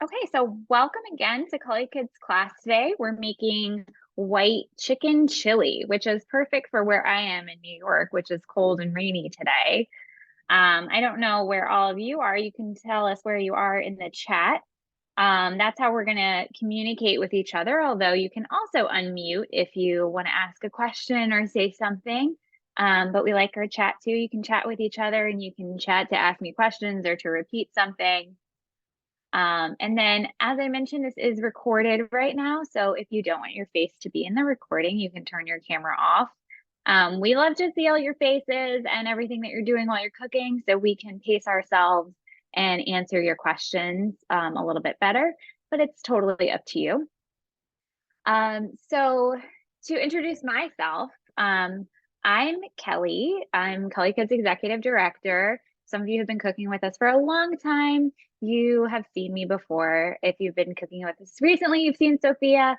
Okay, so welcome again to Culikid's class today. We're making white chicken chili, which is perfect for where I am in New York, which is cold and rainy today. I don't know where all of you are. You can tell us where you are in the chat. That's how we're going to communicate with each other, although you can also unmute if you want to ask a question or say something. But we like our chat too. You can chat with each other and you can chat to ask me questions or to repeat something. And then, as I mentioned, this is recorded right now. So if you don't want your face to be in the recording, you can turn your camera off. We love to see all your faces and everything that you're doing while you're cooking so we can pace ourselves and answer your questions a little bit better, but it's totally up to you. So to introduce myself, I'm Kelly. I'm Culikid's executive director. Some of you have been cooking with us for a long time. You have seen me before. If you've been cooking with us recently, you've seen Sophia.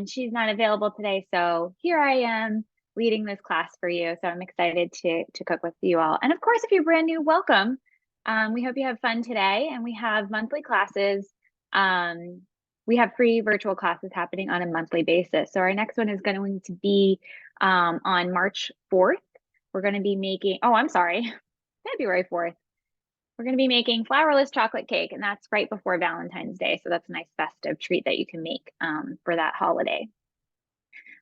She's not available today, so here I am leading this class for you. So I'm excited to cook with you all. And of course, if you're brand new, welcome. We hope you have fun today, and we have monthly classes. We have free virtual classes happening on a monthly basis. So our next one is going to be on March 4th. We're going to be making, oh, I'm sorry, February 4th. We're going to be making flourless chocolate cake, and that's right before Valentine's Day. So that's a nice festive treat that you can make for that holiday.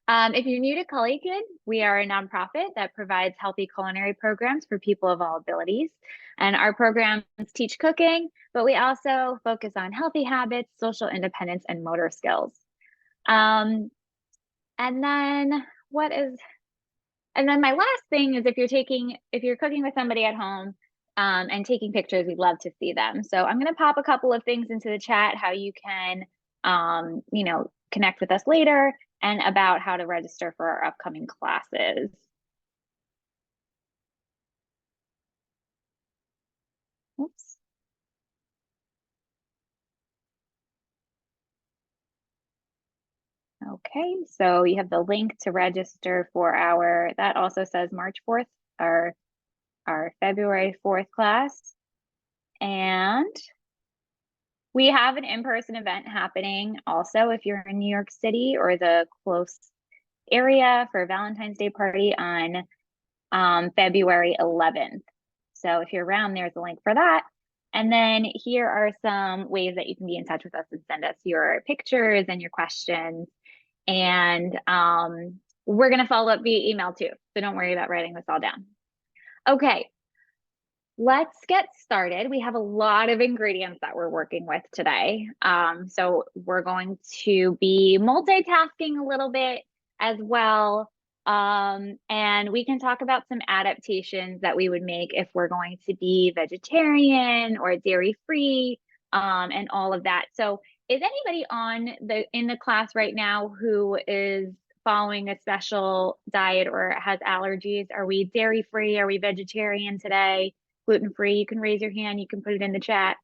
If you're new to Culikid, we are a nonprofit that provides healthy culinary programs for people of all abilities. And our programs teach cooking, but we also focus on healthy habits, social independence, and motor skills. And then my last thing is if you're cooking with somebody at home and taking pictures, we'd love to see them. So I'm going to pop a couple of things into the chat, how you can, connect with us later and about how to register for our upcoming classes. Oops. Okay, so you have the link to register for that also says March 4th, our February 4th class. And we have an in-person event happening also if you're in New York City or the close area for a Valentine's Day party on February 11th. So if you're around, there's a link for that. And then here are some ways that you can be in touch with us and send us your pictures and your questions. And we're going to follow up via email too. So don't worry about writing this all down. Okay, let's get started. We have a lot of ingredients that we're working with today. So we're going to be multitasking a little bit as well. And we can talk about some adaptations that we would make if we're going to be vegetarian or dairy-free, and all of that. So is anybody in the class right now who is following a special diet or has allergies? Are we dairy-free? Are we vegetarian today? Gluten-free? You can raise your hand. You can put it in the chat.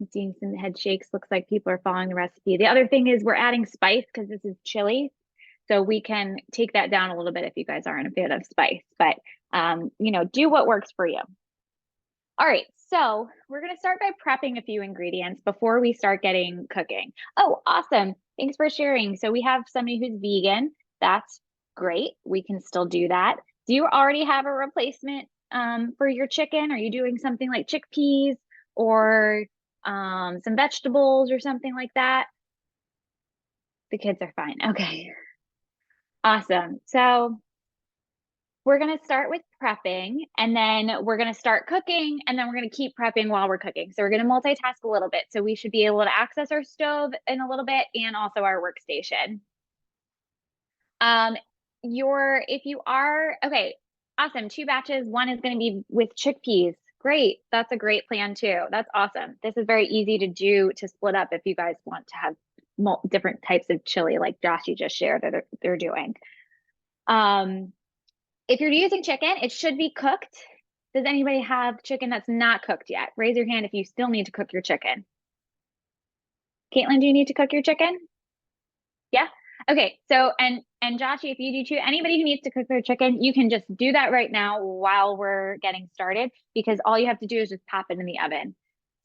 I'm seeing some head shakes. Looks like people are following the recipe. The other thing is we're adding spice because this is chili. So we can take that down a little bit if you guys aren't a fan of spice, but do what works for you. All right, so we're gonna start by prepping a few ingredients before we start getting cooking. Oh, awesome, thanks for sharing. So we have somebody who's vegan, that's great, we can still do that. Do you already have a replacement for your chicken? Are you doing something like chickpeas or some vegetables or something like that? The kids are fine, okay. Awesome. So we're going to start with prepping and then we're going to start cooking and then we're going to keep prepping while we're cooking. So we're going to multitask a little bit. So we should be able to access our stove in a little bit and also our workstation. Okay, awesome. 2 batches. One is going to be with chickpeas. Great. That's a great plan too. That's awesome. This is very easy to do to split up if you guys want to have different types of chili like Joshy just shared that they're doing. If you're using chicken, it should be cooked. Does anybody have chicken that's not cooked yet? Raise your hand if you still need to cook your chicken. Caitlin, do you need to cook your chicken? Yeah? Okay, so, and Joshy, if you do too, anybody who needs to cook their chicken, you can just do that right now while we're getting started because all you have to do is just pop it in the oven.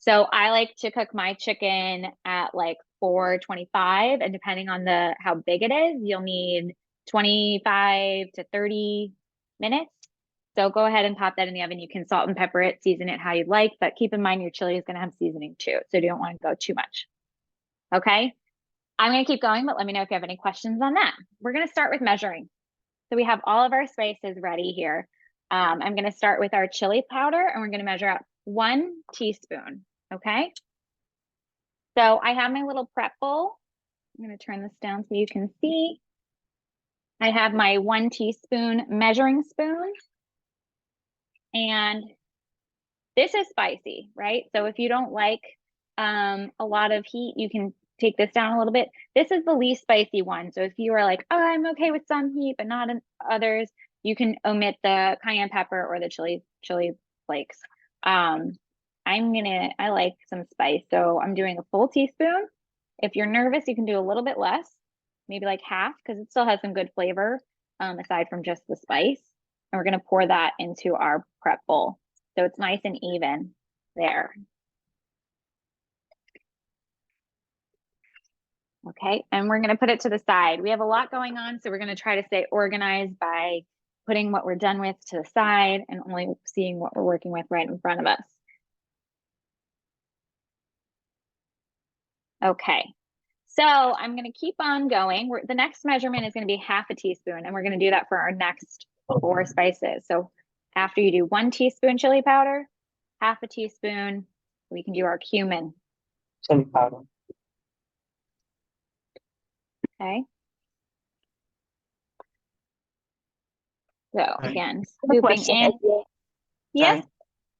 So I like to cook my chicken at like 425, and depending on how big it is, you'll need 25 to 30 minutes. So go ahead and pop that in the oven. You can salt and pepper it, season it how you like, but keep in mind your chili is going to have seasoning too. So you don't want to go too much. Okay. I'm going to keep going, but let me know if you have any questions on that. We're going to start with measuring. So we have all of our spices ready here. I'm going to start with our chili powder, and we're going to measure out 1 teaspoon. Okay. So I have my little prep bowl. I'm going to turn this down so you can see. I have my 1 teaspoon measuring spoon. And this is spicy, right? So if you don't like a lot of heat, you can take this down a little bit. This is the least spicy one. So if you are like, oh, I'm okay with some heat, but not in others, you can omit the cayenne pepper or the chili flakes. I like some spice, so I'm doing a full teaspoon. If you're nervous, you can do a little bit less, maybe like half, because it still has some good flavor aside from just the spice. And we're going to pour that into our prep bowl. So it's nice and even there. Okay, and we're going to put it to the side. We have a lot going on, so we're going to try to stay organized by putting what we're done with to the side and only seeing what we're working with right in front of us. Okay, so I'm going to keep on going. The next measurement is going to be half a teaspoon, and we're going to do that for our next 4 spices. So after you do 1 teaspoon chili powder, half a teaspoon, we can do our cumin. Chili powder. Okay. So again, Good scooping question. in. Yes.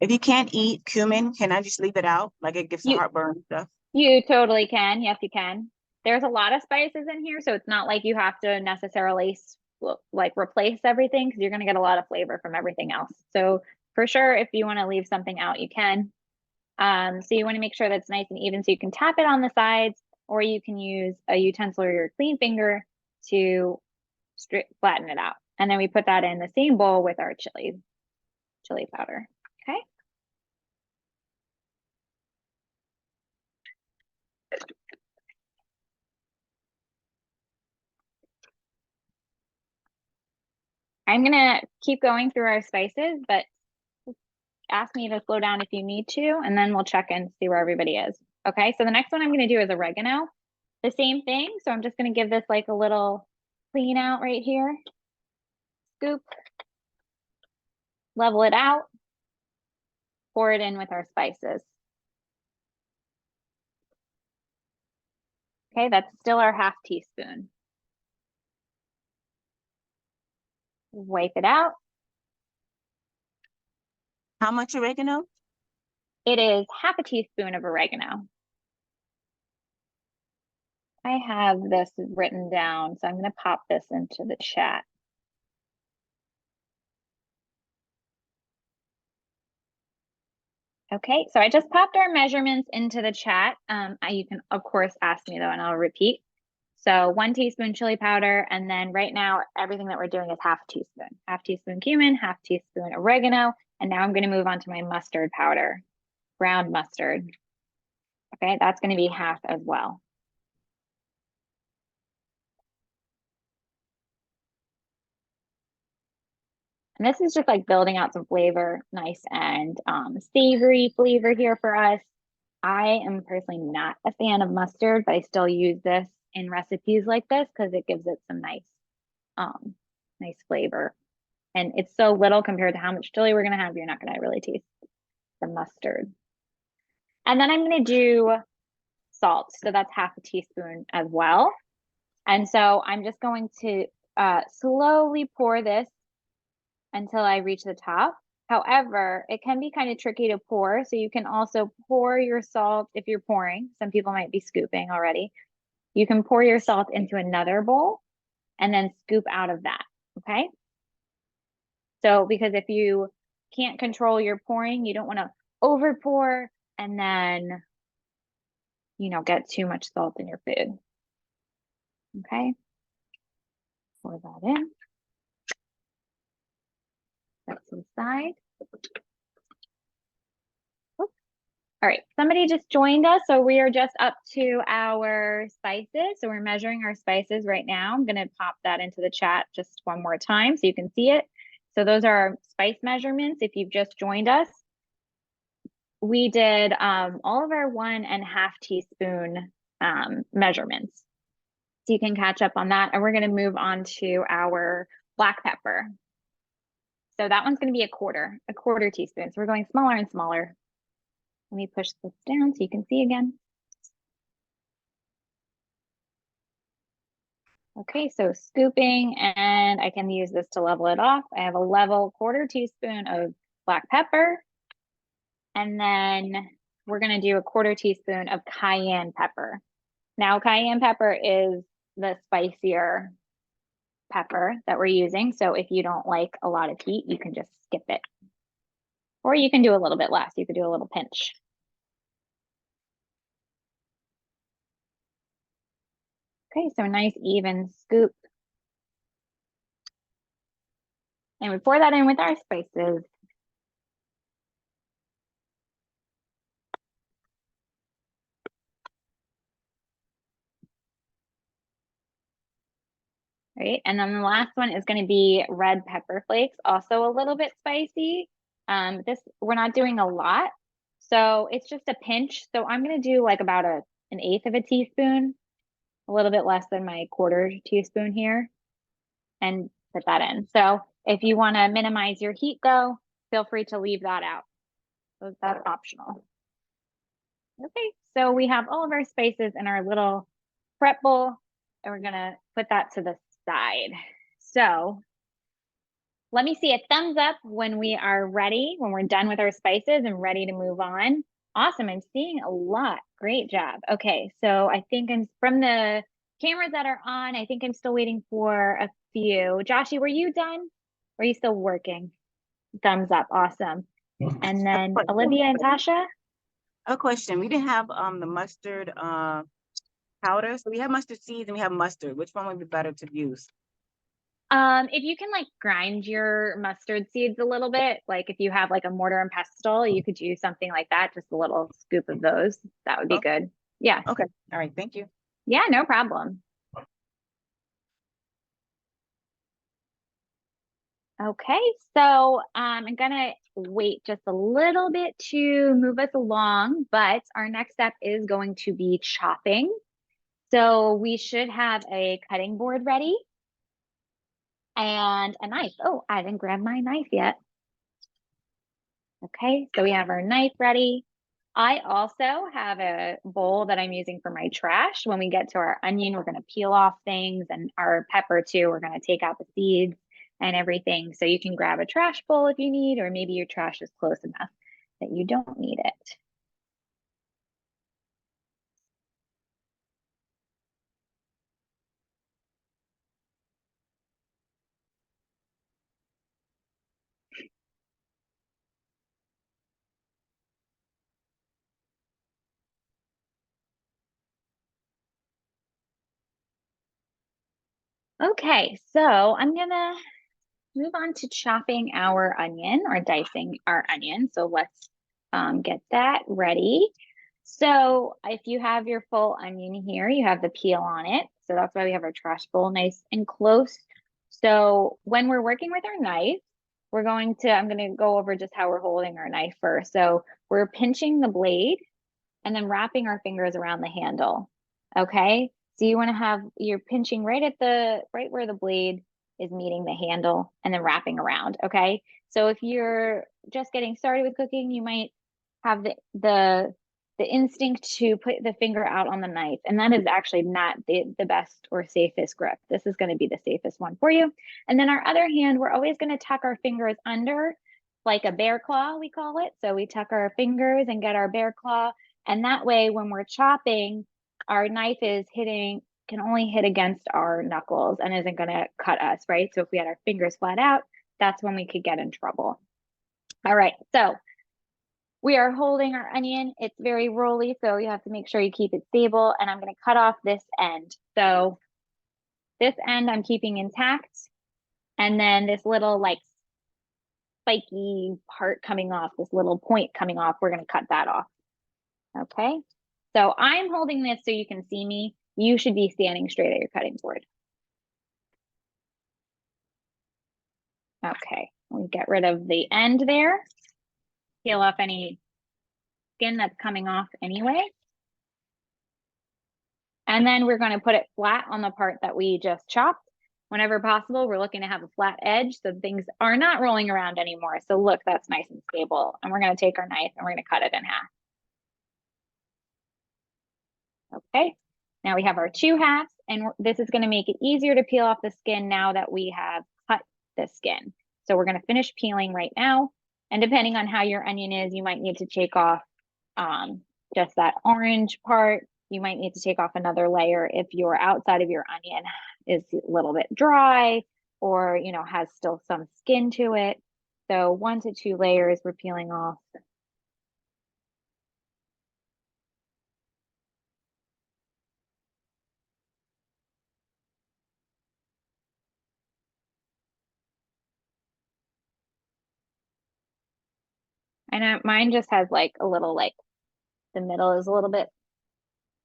If you can't eat cumin, can I just leave it out? Like it gives the heartburn and stuff. You totally can. Yes, you can. There's a lot of spices in here, so it's not like you have to necessarily like replace everything, because you're going to get a lot of flavor from everything else. So for sure, if you want to leave something out, you can. So you want to make sure that's nice and even, so you can tap it on the sides, or you can use a utensil or your clean finger to flatten it out. And then we put that in the same bowl with our chili powder. Okay. I'm gonna keep going through our spices, but ask me to slow down if you need to, and then we'll check and see where everybody is. Okay, so the next one I'm gonna do is oregano. The same thing, so I'm just gonna give this like a little clean out right here. Scoop, level it out, pour it in with our spices. Okay, that's still our half teaspoon. Wipe it out. How much oregano? It is half a teaspoon of oregano. I have this written down, so I'm going to pop this into the chat. Okay, so I just popped our measurements into the chat. You can, of course, ask me though, and I'll repeat. So 1 teaspoon chili powder, and then right now, everything that we're doing is half a teaspoon. Half teaspoon cumin, half teaspoon oregano, and now I'm going to move on to my mustard powder, ground mustard. Okay, that's going to be half as well. And this is just like building out some flavor, nice and savory flavor here for us. I am personally not a fan of mustard, but I still use this in recipes like this because it gives it some nice flavor. And it's so little compared to how much chili we're gonna have, you're not gonna really taste the mustard. And then I'm gonna do salt. So that's half a teaspoon as well. And so I'm just going to slowly pour this until I reach the top. However, it can be kind of tricky to pour. So you can also pour your salt if you're pouring. Some people might be scooping already. You can pour your salt into another bowl and then scoop out of that, okay? So because if you can't control your pouring, you don't want to over pour and then, get too much salt in your food. Okay, pour that in. That's to the side. All right, somebody just joined us, so we are just up to our spices. So we're measuring our spices right now. I'm gonna pop that into the chat just one more time so you can see it. So those are our spice measurements if you've just joined us. We did all of our 1.5 teaspoon measurements. So you can catch up on that. And we're gonna move on to our black pepper. So that one's gonna be a quarter teaspoon. So we're going smaller and smaller. Let me push this down so you can see again. Okay, so scooping, and I can use this to level it off. I have a level quarter teaspoon of black pepper. And then we're gonna do a quarter teaspoon of cayenne pepper. Now, cayenne pepper is the spicier pepper that we're using. So if you don't like a lot of heat, you can just skip it. Or you can do a little bit less. You could do a little pinch. Okay, so a nice even scoop. And we pour that in with our spices. Right, and then the last one is going to be red pepper flakes, also a little bit spicy. This we're not doing a lot, so it's just a pinch. So I'm going to do like about an 1/8 of a teaspoon, a little bit less than my quarter teaspoon here, and put that in. So if you want to minimize your heat though, feel free to leave that out. So that's optional. Okay, so we have all of our spices in our little prep bowl, and we're gonna put that to the side. So let me see a thumbs up when we are ready, when we're done with our spices and ready to move on. Awesome, I'm seeing a lot. Great job. Okay, so I think I'm from the cameras that are on, I think I'm still waiting for a few. Joshy, were you done? Or are you still working? Thumbs up, awesome. And then Olivia and Tasha? A question. We didn't have the mustard powder. So we have mustard seeds and we have mustard. Which one would be better to use? If you can like grind your mustard seeds a little bit, like if you have like a mortar and pestle, you could use something like that, just a little scoop of those. That would be good. Yeah. Okay. All right. Thank you. Yeah, no problem. Okay, so I'm gonna wait just a little bit to move us along, but our next step is going to be chopping. So we should have a cutting board ready and a knife. Oh, I didn't grab my knife yet. Okay, so we have our knife ready. I also have a bowl that I'm using for my trash. When we get to our onion, we're gonna peel off things, and our pepper too, we're gonna take out the seeds and everything. So you can grab a trash bowl if you need, or maybe your trash is close enough that you don't need it. Okay, so I'm gonna move on to chopping our onion or dicing our onion. So let's get that ready. So if you have your full onion here, you have the peel on it. So that's why we have our trash bowl nice and close. So when we're working with our knife, I'm going to go over just how we're holding our knife first. So we're pinching the blade and then wrapping our fingers around the handle. Okay. So you want to have, you're pinching right where the blade is meeting the handle and then wrapping around. Okay. So if you're just getting started with cooking, you might have the instinct to put the finger out on the knife. And that is actually not the best or safest grip. This is going to be the safest one for you. And then our other hand, we're always going to tuck our fingers under like a bear claw, we call it. So we tuck our fingers and get our bear claw. And that way, when we're chopping, our knife can only hit against our knuckles and isn't going to cut us, right? So if we had our fingers flat out, that's when we could get in trouble. All right, so we are holding our onion. It's very rolly, so you have to make sure you keep it stable. And I'm going to cut off this end. So this end I'm keeping intact. And then this little like spiky part coming off, this little point coming off, we're going to cut that off. Okay, so I'm holding this so you can see me. You should be standing straight at your cutting board. Okay, we get rid of the end there. Peel off any skin that's coming off anyway. And then we're going to put it flat on the part that we just chopped. Whenever possible, we're looking to have a flat edge so things are not rolling around anymore. So look, that's nice and stable. And we're going to take our knife and we're going to cut it in half. Okay, now we have our 2 halves, and this is going to make it easier to peel off the skin now that we have cut the skin. So we're going to finish peeling right now. And depending on how your onion is, you might need to take off just that orange part. You might need to take off another layer if your outside of your onion is a little bit dry or, you know, has still some skin to it. So 1 to 2 layers we're peeling off. And mine just has like a little, like the middle is a little bit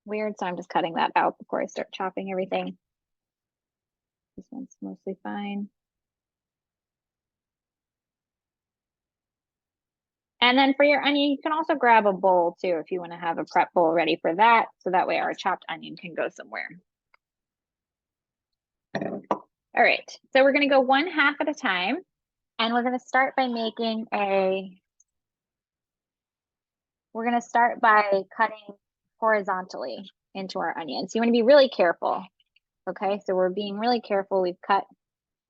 weird. So I'm just cutting that out before I start chopping everything. This one's mostly fine. And then for your onion, you can also grab a bowl too if you want to have a prep bowl ready for that. So that way our chopped onion can go somewhere. All right, so we're going to go 1 half at a time. And we're going to start by cutting horizontally into our onions. You want to be really careful. Okay, so we're being really careful. We've cut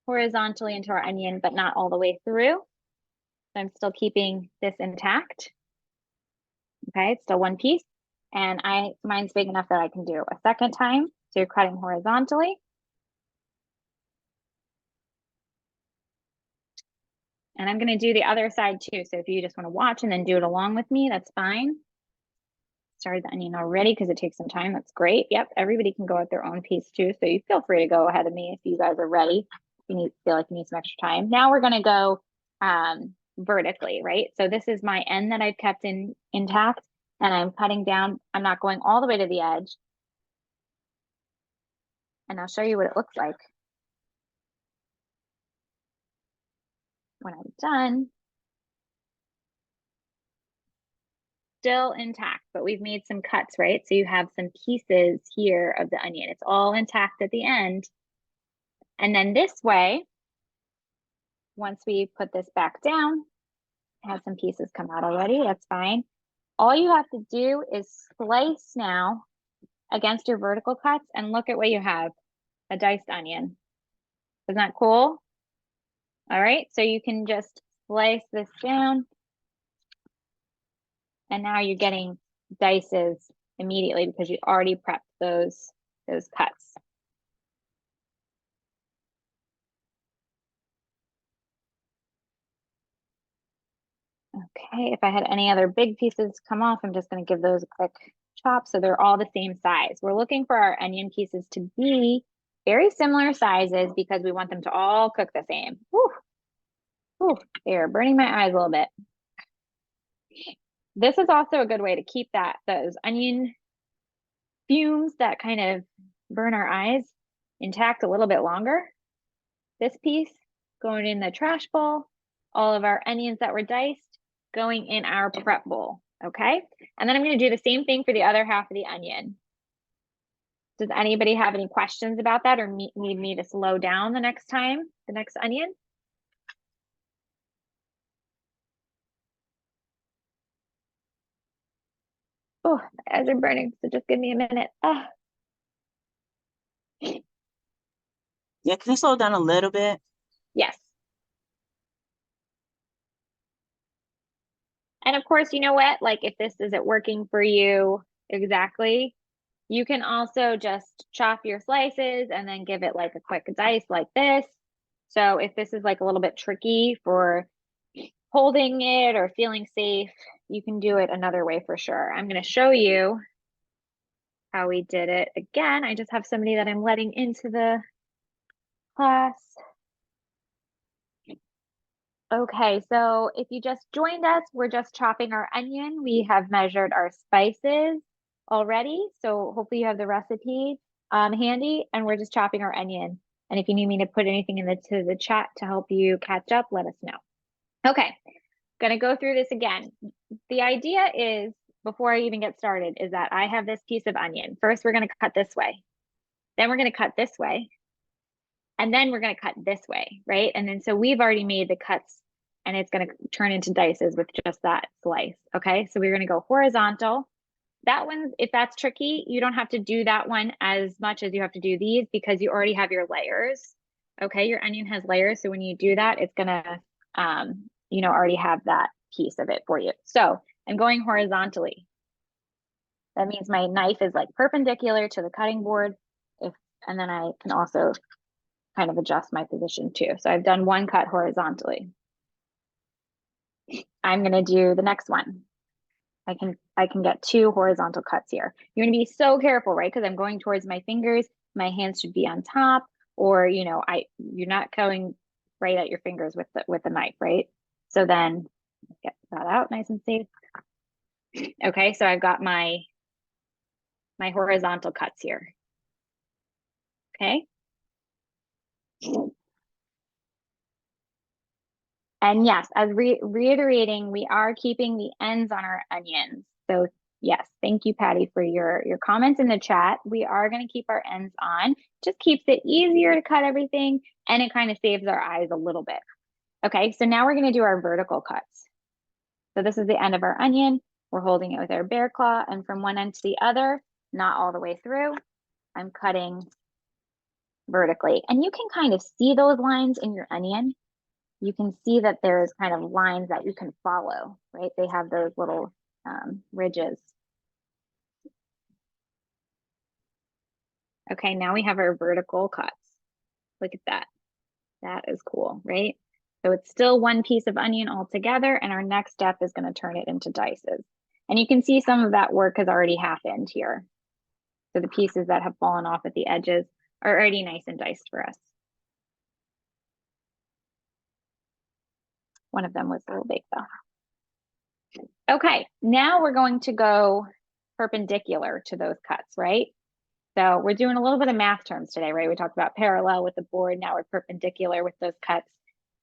horizontally into our onion, but not all the way through. So I'm still keeping this intact. Okay, it's still one piece. And mine's big enough that I can do a second time. So you're cutting horizontally. And I'm going to do the other side too. So if you just want to watch and then do it along with me, that's fine. Started the onion already because it takes some time. That's great. Yep, everybody can go at their own pace too. So you feel free to go ahead of me if you guys are ready. If you feel like you need some extra time. Now we're going to go vertically, right? So this is my end that I've kept intact, and I'm cutting down. I'm not going all the way to the edge. And I'll show you what it looks like when I'm done. Still intact, but we've made some cuts, right? So you have some pieces here of the onion. It's all intact at the end. And then this way, once we put this back down, I have some pieces come out already. That's fine. All you have to do is slice now against your vertical cuts and look at what you have, a diced onion. Isn't that cool? All right, so you can just slice this down. And now you're getting dices immediately because you already prepped those cuts. Okay, if I had any other big pieces come off, I'm just going to give those a quick chop so they're all the same size. We're looking for our onion pieces to be very similar sizes because we want them to all cook the same. Whew. Whew. They're burning my eyes a little bit. This is also a good way to keep those onion fumes that kind of burn our eyes intact a little bit longer. This piece going in the trash bowl, all of our onions that were diced going in our prep bowl, okay? And then I'm going to do the same thing for the other half of the onion. Does anybody have any questions about that or need me to slow down the next onion? Oh, my eyes are burning, so just give me a minute. Ah. Yeah, can you slow down a little bit? Yes. And of course, you know what? Like if this isn't working for you exactly, you can also just chop your slices and then give it like a quick dice like this. So if this is like a little bit tricky for holding it or feeling safe, you can do it another way for sure. I'm going to show you how we did it. Again, I just have somebody that I'm letting into the class. Okay, so if you just joined us, we're just chopping our onion. We have measured our spices already, so hopefully you have the recipe handy, and we're just chopping our onion. And if you need me to put anything in the chat to help you catch up, let us know. Okay, gonna go through this again. The idea is, before I even get started, is that I have this piece of onion. First, we're gonna cut this way. Then we're gonna cut this way. And then we're gonna cut this way, right? And then so we've already made the cuts and it's gonna turn into dices with just that slice, okay? So we're gonna go horizontal. That one, if that's tricky, you don't have to do that one as much as you have to do these because you already have your layers, okay? Your onion has layers, so when you do that, it's gonna, already have that piece of it for you. So I'm going horizontally. That means my knife is like perpendicular to the cutting board. And then I can also kind of adjust my position too. So I've done one cut horizontally. I'm gonna do the next one. I can get two horizontal cuts here. You're gonna be so careful, right? Because I'm going towards my fingers. My hands should be on top, or you're not going right at your fingers with the knife, right? So then get that out nice and safe. Okay, so I've got my horizontal cuts here. Okay. And yes, as reiterating, we are keeping the ends on our onions. So yes, thank you, Patty, for your comments in the chat. We are going to keep our ends on. Just keeps it easier to cut everything, and it kind of saves our eyes a little bit. Okay, so now we're going to do our vertical cuts. So this is the end of our onion. We're holding it with our bear claw, and from one end to the other, not all the way through, I'm cutting vertically. And you can kind of see those lines in your onion. You can see that there's kind of lines that you can follow, right? They have those little ridges. Okay, now we have our vertical cuts. Look at that. That is cool, right? So it's still one piece of onion all together, and our next step is going to turn it into dices. And you can see some of that work has already happened here. So the pieces that have fallen off at the edges are already nice and diced for us. One of them was a little big though. Okay, now we're going to go perpendicular to those cuts, right? So we're doing a little bit of math terms today, right? We talked about parallel with the board. Now we're perpendicular with those cuts.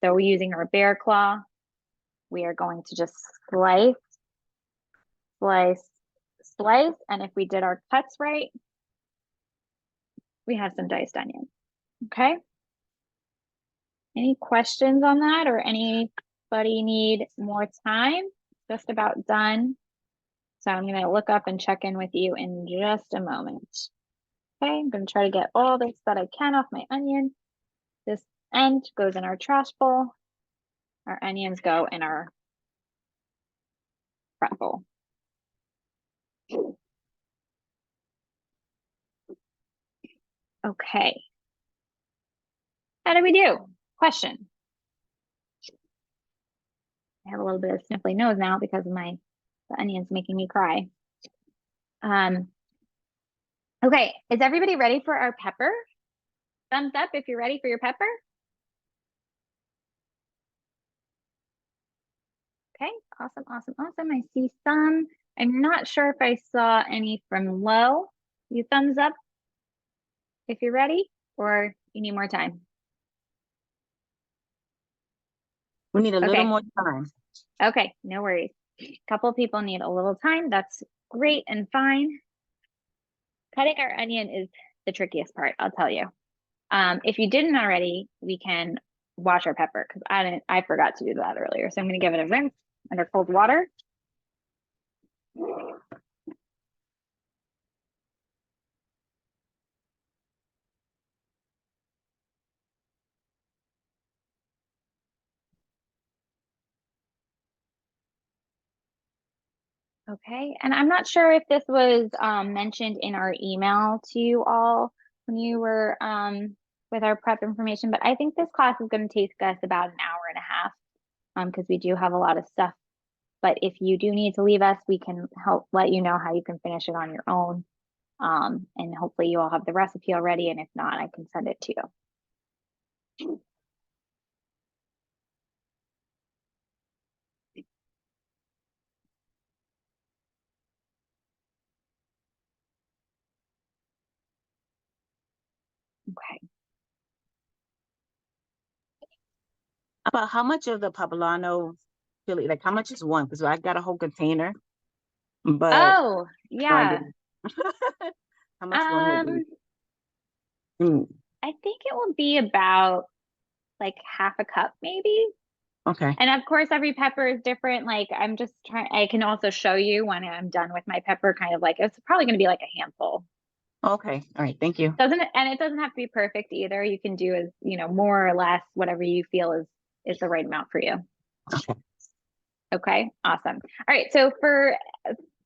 So we're using our bear claw. We are going to just slice, slice, slice. And if we did our cuts right, we have some diced onion. Okay. Any questions on that, or anybody need more time? Just about done. So I'm going to look up and check in with you in just a moment. Okay, I'm going to try to get all this that I can off my onion. This end goes in our trash bowl. Our onions go in our front bowl. Okay. How do we do? Question. I have a little bit of sniffly nose now because of the onions making me cry. Okay, is everybody ready for our pepper? Thumbs up if you're ready for your pepper. Okay, awesome, awesome, awesome. I see some. I'm not sure if I saw any from low. You thumbs up if you're ready, or you need more time. We need a little Okay. more time. Okay, no worries. A couple people need a little time. That's great and fine. Cutting our onion is the trickiest part, I'll tell you. If you didn't already, we can wash our pepper because I forgot to do that earlier. So I'm going to give it a rinse under cold water. Okay, and I'm not sure if this was mentioned in our email to you all when you were with our prep information, but I think this class is going to take us about an hour and a half because we do have a lot of stuff. But if you do need to leave us, we can help let you know how you can finish it on your own. And hopefully you all have the recipe already, and if not, I can send it to you. Okay. About how much of the poblano chili, like how much is one? Because I got a whole container, but Oh, no yeah. idea how much one would be. Um, Mm, I think it will be about like half a cup maybe. okay. And of course, every pepper is different. Like I'm just trying, I can also show you when I'm done with my pepper, kind of like it's probably going to be like a handful. Okay. All right. Thank you. Doesn't it? And it doesn't have to be perfect either. You can do as, more or less, whatever you feel is the right amount for you. Okay. Okay, awesome. All right, so for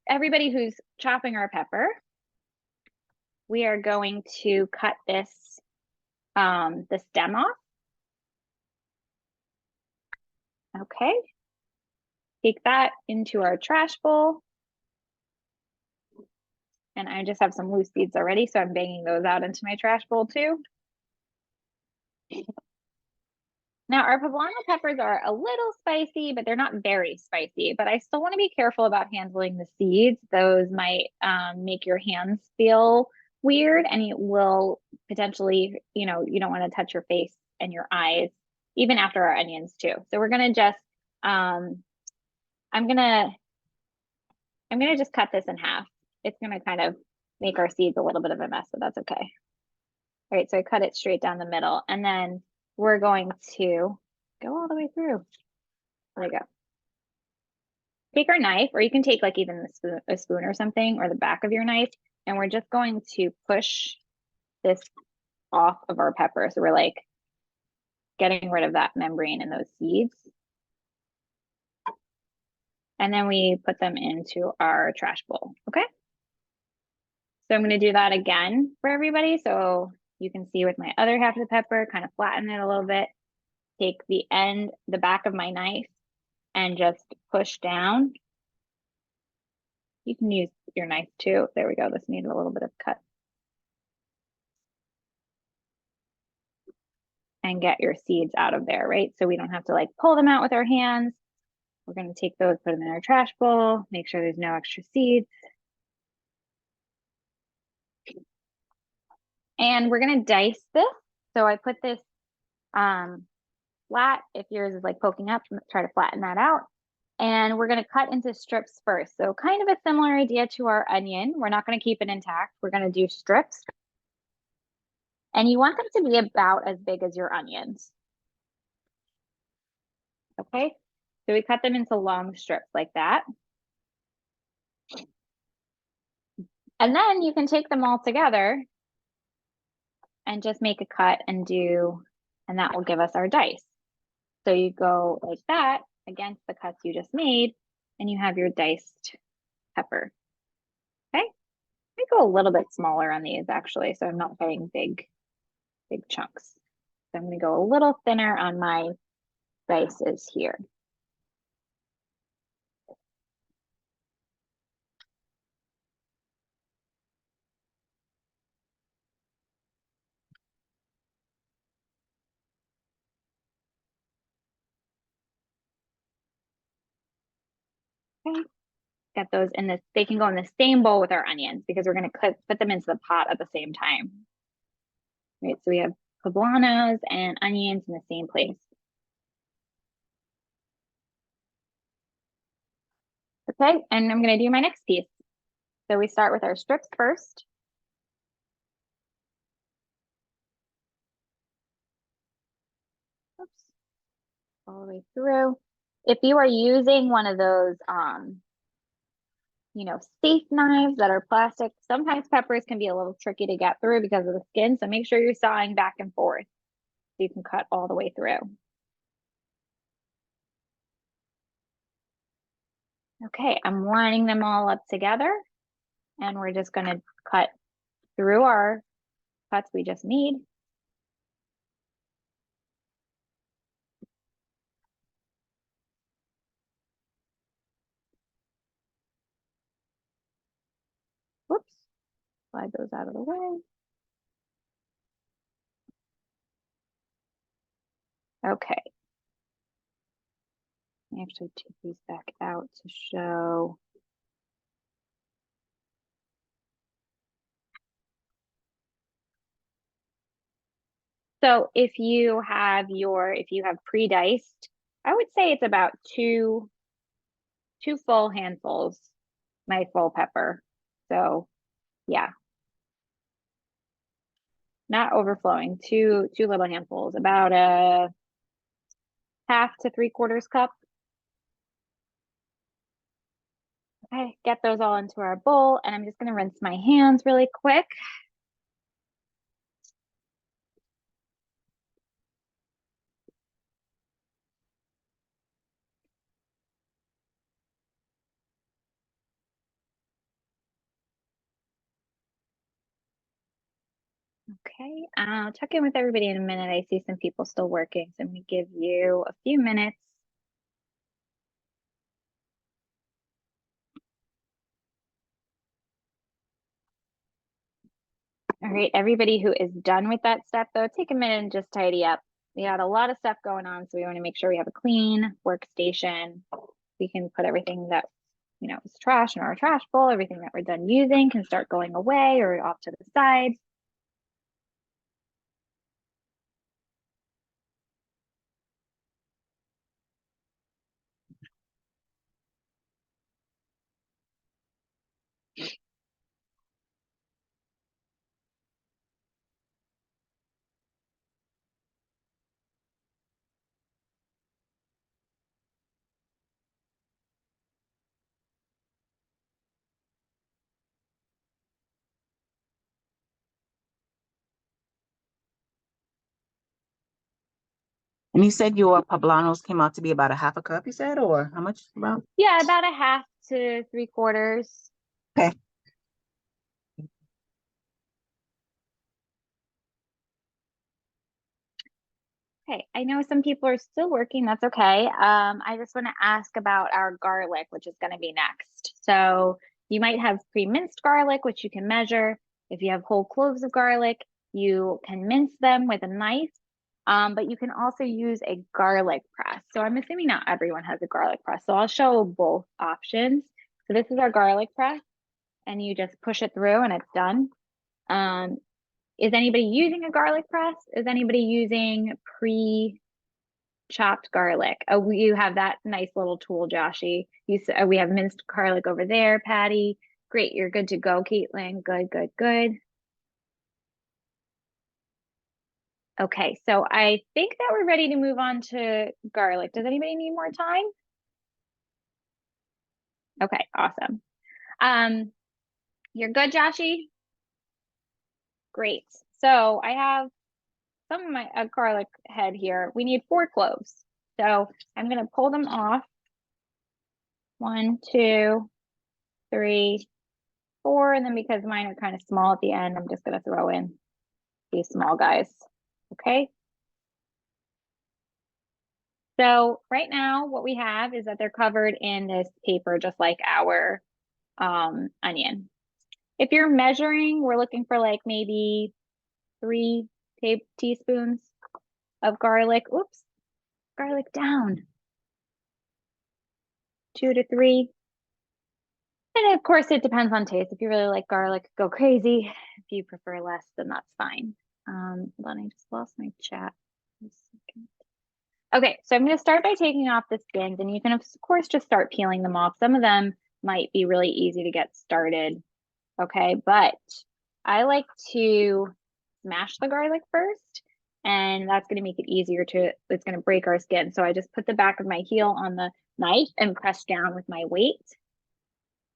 everybody who's chopping our pepper, we are going to cut this the stem off. Okay, take that into our trash bowl. And I just have some loose seeds already, so I'm banging those out into my trash bowl too. Now, our poblano peppers are a little spicy, but they're not very spicy. But I still want to be careful about handling the seeds. Those might make your hands feel weird, and it will potentially, you don't want to touch your face and your eyes, even after our onions too. So we're gonna just, I'm gonna, I'm gonna just cut this in half. It's gonna kind of make our seeds a little bit of a mess, but that's okay. All right, so I cut it straight down the middle, and then we're going to go all the way through. There we go. Take our knife, or you can take like even a spoon or something, or the back of your knife, and we're just going to push this off of our pepper. So we're like getting rid of that membrane and those seeds. And then we put them into our trash bowl, okay? So I'm gonna do that again for everybody. So you can see with my other half of the pepper, kind of flatten it a little bit. Take the back of my knife and just push down. You can use your knife too. There we go. This needed a little bit of cut. And get your seeds out of there, right? So we don't have to like pull them out with our hands. We're going to take those, put them in our trash bowl, make sure there's no extra seeds. And we're going to dice this. So I put this flat. If yours is like poking up, try to flatten that out. And we're going to cut into strips first. So kind of a similar idea to our onion. We're not going to keep it intact. We're going to do strips. And you want them to be about as big as your onions. Okay, so we cut them into long strips like that. And then you can take them all together and just make a cut and that will give us our dice. So you go like that against the cuts you just made, and you have your diced pepper. Okay, I go a little bit smaller on these actually, so I'm not getting big chunks. So I'm gonna go a little thinner on my dices here. Okay. Get those in this, they can go in the same bowl with our onions because we're gonna put them into the pot at the same time. Right, so we have poblanos and onions in the same place. Okay, and I'm gonna do my next piece. So we start with our strips first. Oops, all the way through. If you are using one of those, safe knives that are plastic, sometimes peppers can be a little tricky to get through because of the skin. So make sure you're sawing back and forth so you can cut all the way through. Okay, I'm lining them all up together, and we're just gonna cut through our cuts we just made. Whoops, slide those out of the way. Okay. I actually take these back out to show. So if you have pre-diced, I would say it's about two full handfuls, my full pepper. So yeah, not overflowing, two little handfuls, about a half to three-quarters cup. Okay, get those all into our bowl, and I'm just gonna rinse my hands really quick. Okay, I'll check in with everybody in a minute. I see some people still working, so I'm gonna give you a few minutes. All right, everybody who is done with that step, though, take a minute and just tidy up. We had a lot of stuff going on, so we want to make sure we have a clean workstation. We can put everything that, is trash in our trash bowl. Everything that we're done using can start going away or off to the side. And you said your poblanos came out to be about a half a cup, you said, or how much about? Yeah, about a half to three-quarters. Okay. Okay, I know some people are still working. That's okay. I just want to ask about our garlic, which is going to be next. So you might have pre-minced garlic, which you can measure. If you have whole cloves of garlic, you can mince them with a knife. But you can also use a garlic press. So I'm assuming not everyone has a garlic press. So I'll show both options. So this is our garlic press, and you just push it through and it's done. Um, is anybody using a garlic press? Is anybody using pre-chopped garlic? Oh, you have that nice little tool, Joshy. We have minced garlic over there, Patty. Great, you're good to go, Caitlin. Good, good, good. Okay, so I think that we're ready to move on to garlic. Does anybody need more time? Okay, awesome. Um, you're good, Joshy? Great. So I have some of my garlic head here. We need 4 cloves. So I'm gonna pull them off. 1, 2, 3, 4, and then because mine are kind of small at the end, I'm just gonna throw in these small guys. Okay. So right now, what we have is that they're covered in this paper, just like our onion. If you're measuring, we're looking for like maybe 3 teaspoons of garlic. Oops, garlic down. 2 to 3. And of course, it depends on taste. If you really like garlic, go crazy. If you prefer less, then that's fine. Hold on, I just lost my chat. Okay, so I'm going to start by taking off the skins, and you can, of course, just start peeling them off. Some of them might be really easy to get started. Okay, but I like to smash the garlic first, and that's going to make it easier it's going to break our skin. So I just put the back of my heel on the knife and press down with my weight.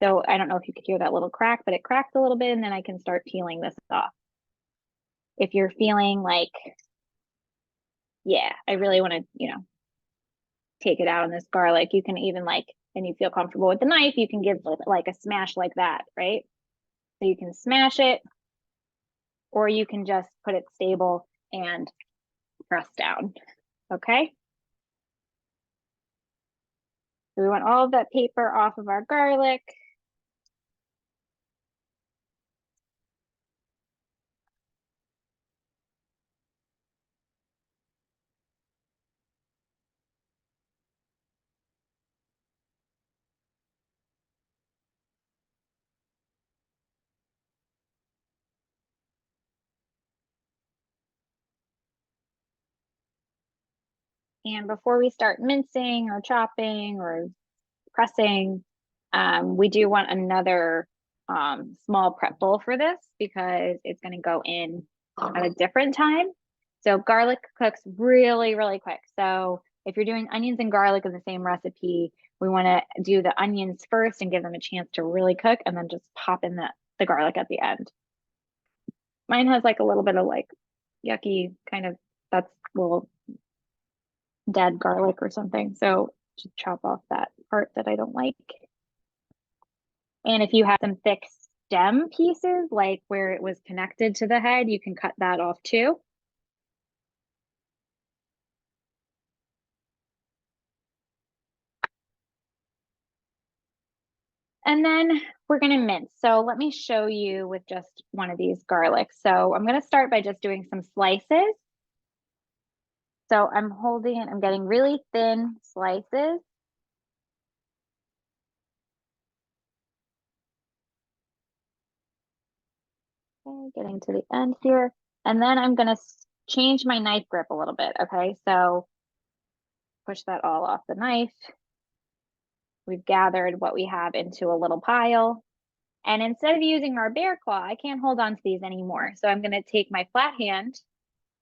So I don't know if you could hear that little crack, but it cracked a little bit, and then I can start peeling this off. If you're feeling like, yeah, I really want to, take it out on this garlic, you can even and you feel comfortable with the knife, you can give like a smash like that, right? So you can smash it, or you can just put it stable and press down. Okay. So we want all of that paper off of our garlic. And before we start mincing or chopping or pressing, we do want another small prep bowl for this because it's going to go in at a different time. So garlic cooks really, really quick. So if you're doing onions and garlic in the same recipe, we want to do the onions first and give them a chance to really cook and then just pop in the garlic at the end. Mine has like a little bit of like yucky kind of, that's a little dead garlic or something. So just chop off that part that I don't like. And if you have some thick stem pieces, like where it was connected to the head, you can cut that off too. And then we're going to mince. So let me show you with just one of these garlics. So I'm going to start by just doing some slices. So I'm getting really thin slices. Okay, getting to the end here. And then I'm going to change my knife grip a little bit. Okay, so push that all off the knife. We've gathered what we have into a little pile. And instead of using our bear claw, I can't hold on to these anymore. So I'm going to take my flat hand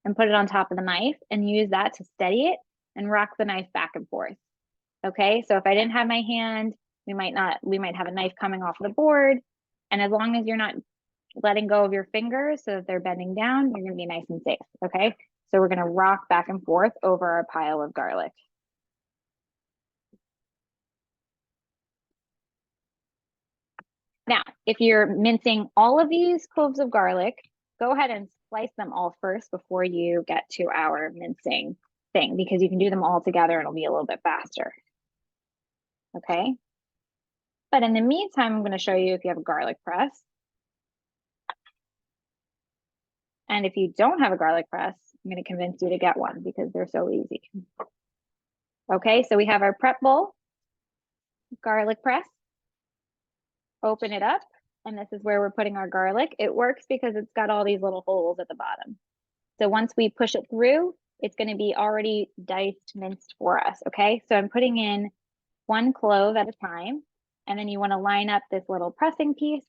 and put it on top of the knife and use that to steady it and rock the knife back and forth. Okay, so if I didn't have my hand, we might have a knife coming off the board. And as long as you're not letting go of your fingers so that they're bending down, you're going to be nice and safe. Okay, so we're going to rock back and forth over our pile of garlic. Now, if you're mincing all of these cloves of garlic, go ahead and slice them all first before you get to our mincing thing, because you can do them all together and it'll be a little bit faster. Okay. But in the meantime, I'm going to show you if you have a garlic press. And if you don't have a garlic press, I'm going to convince you to get one because they're so easy. Okay, so we have our prep bowl, garlic press. Open it up, and this is where we're putting our garlic. It works because it's got all these little holes at the bottom. So once we push it through, it's going to be already diced, minced for us. Okay, so I'm putting in one clove at a time, and then you want to line up this little pressing piece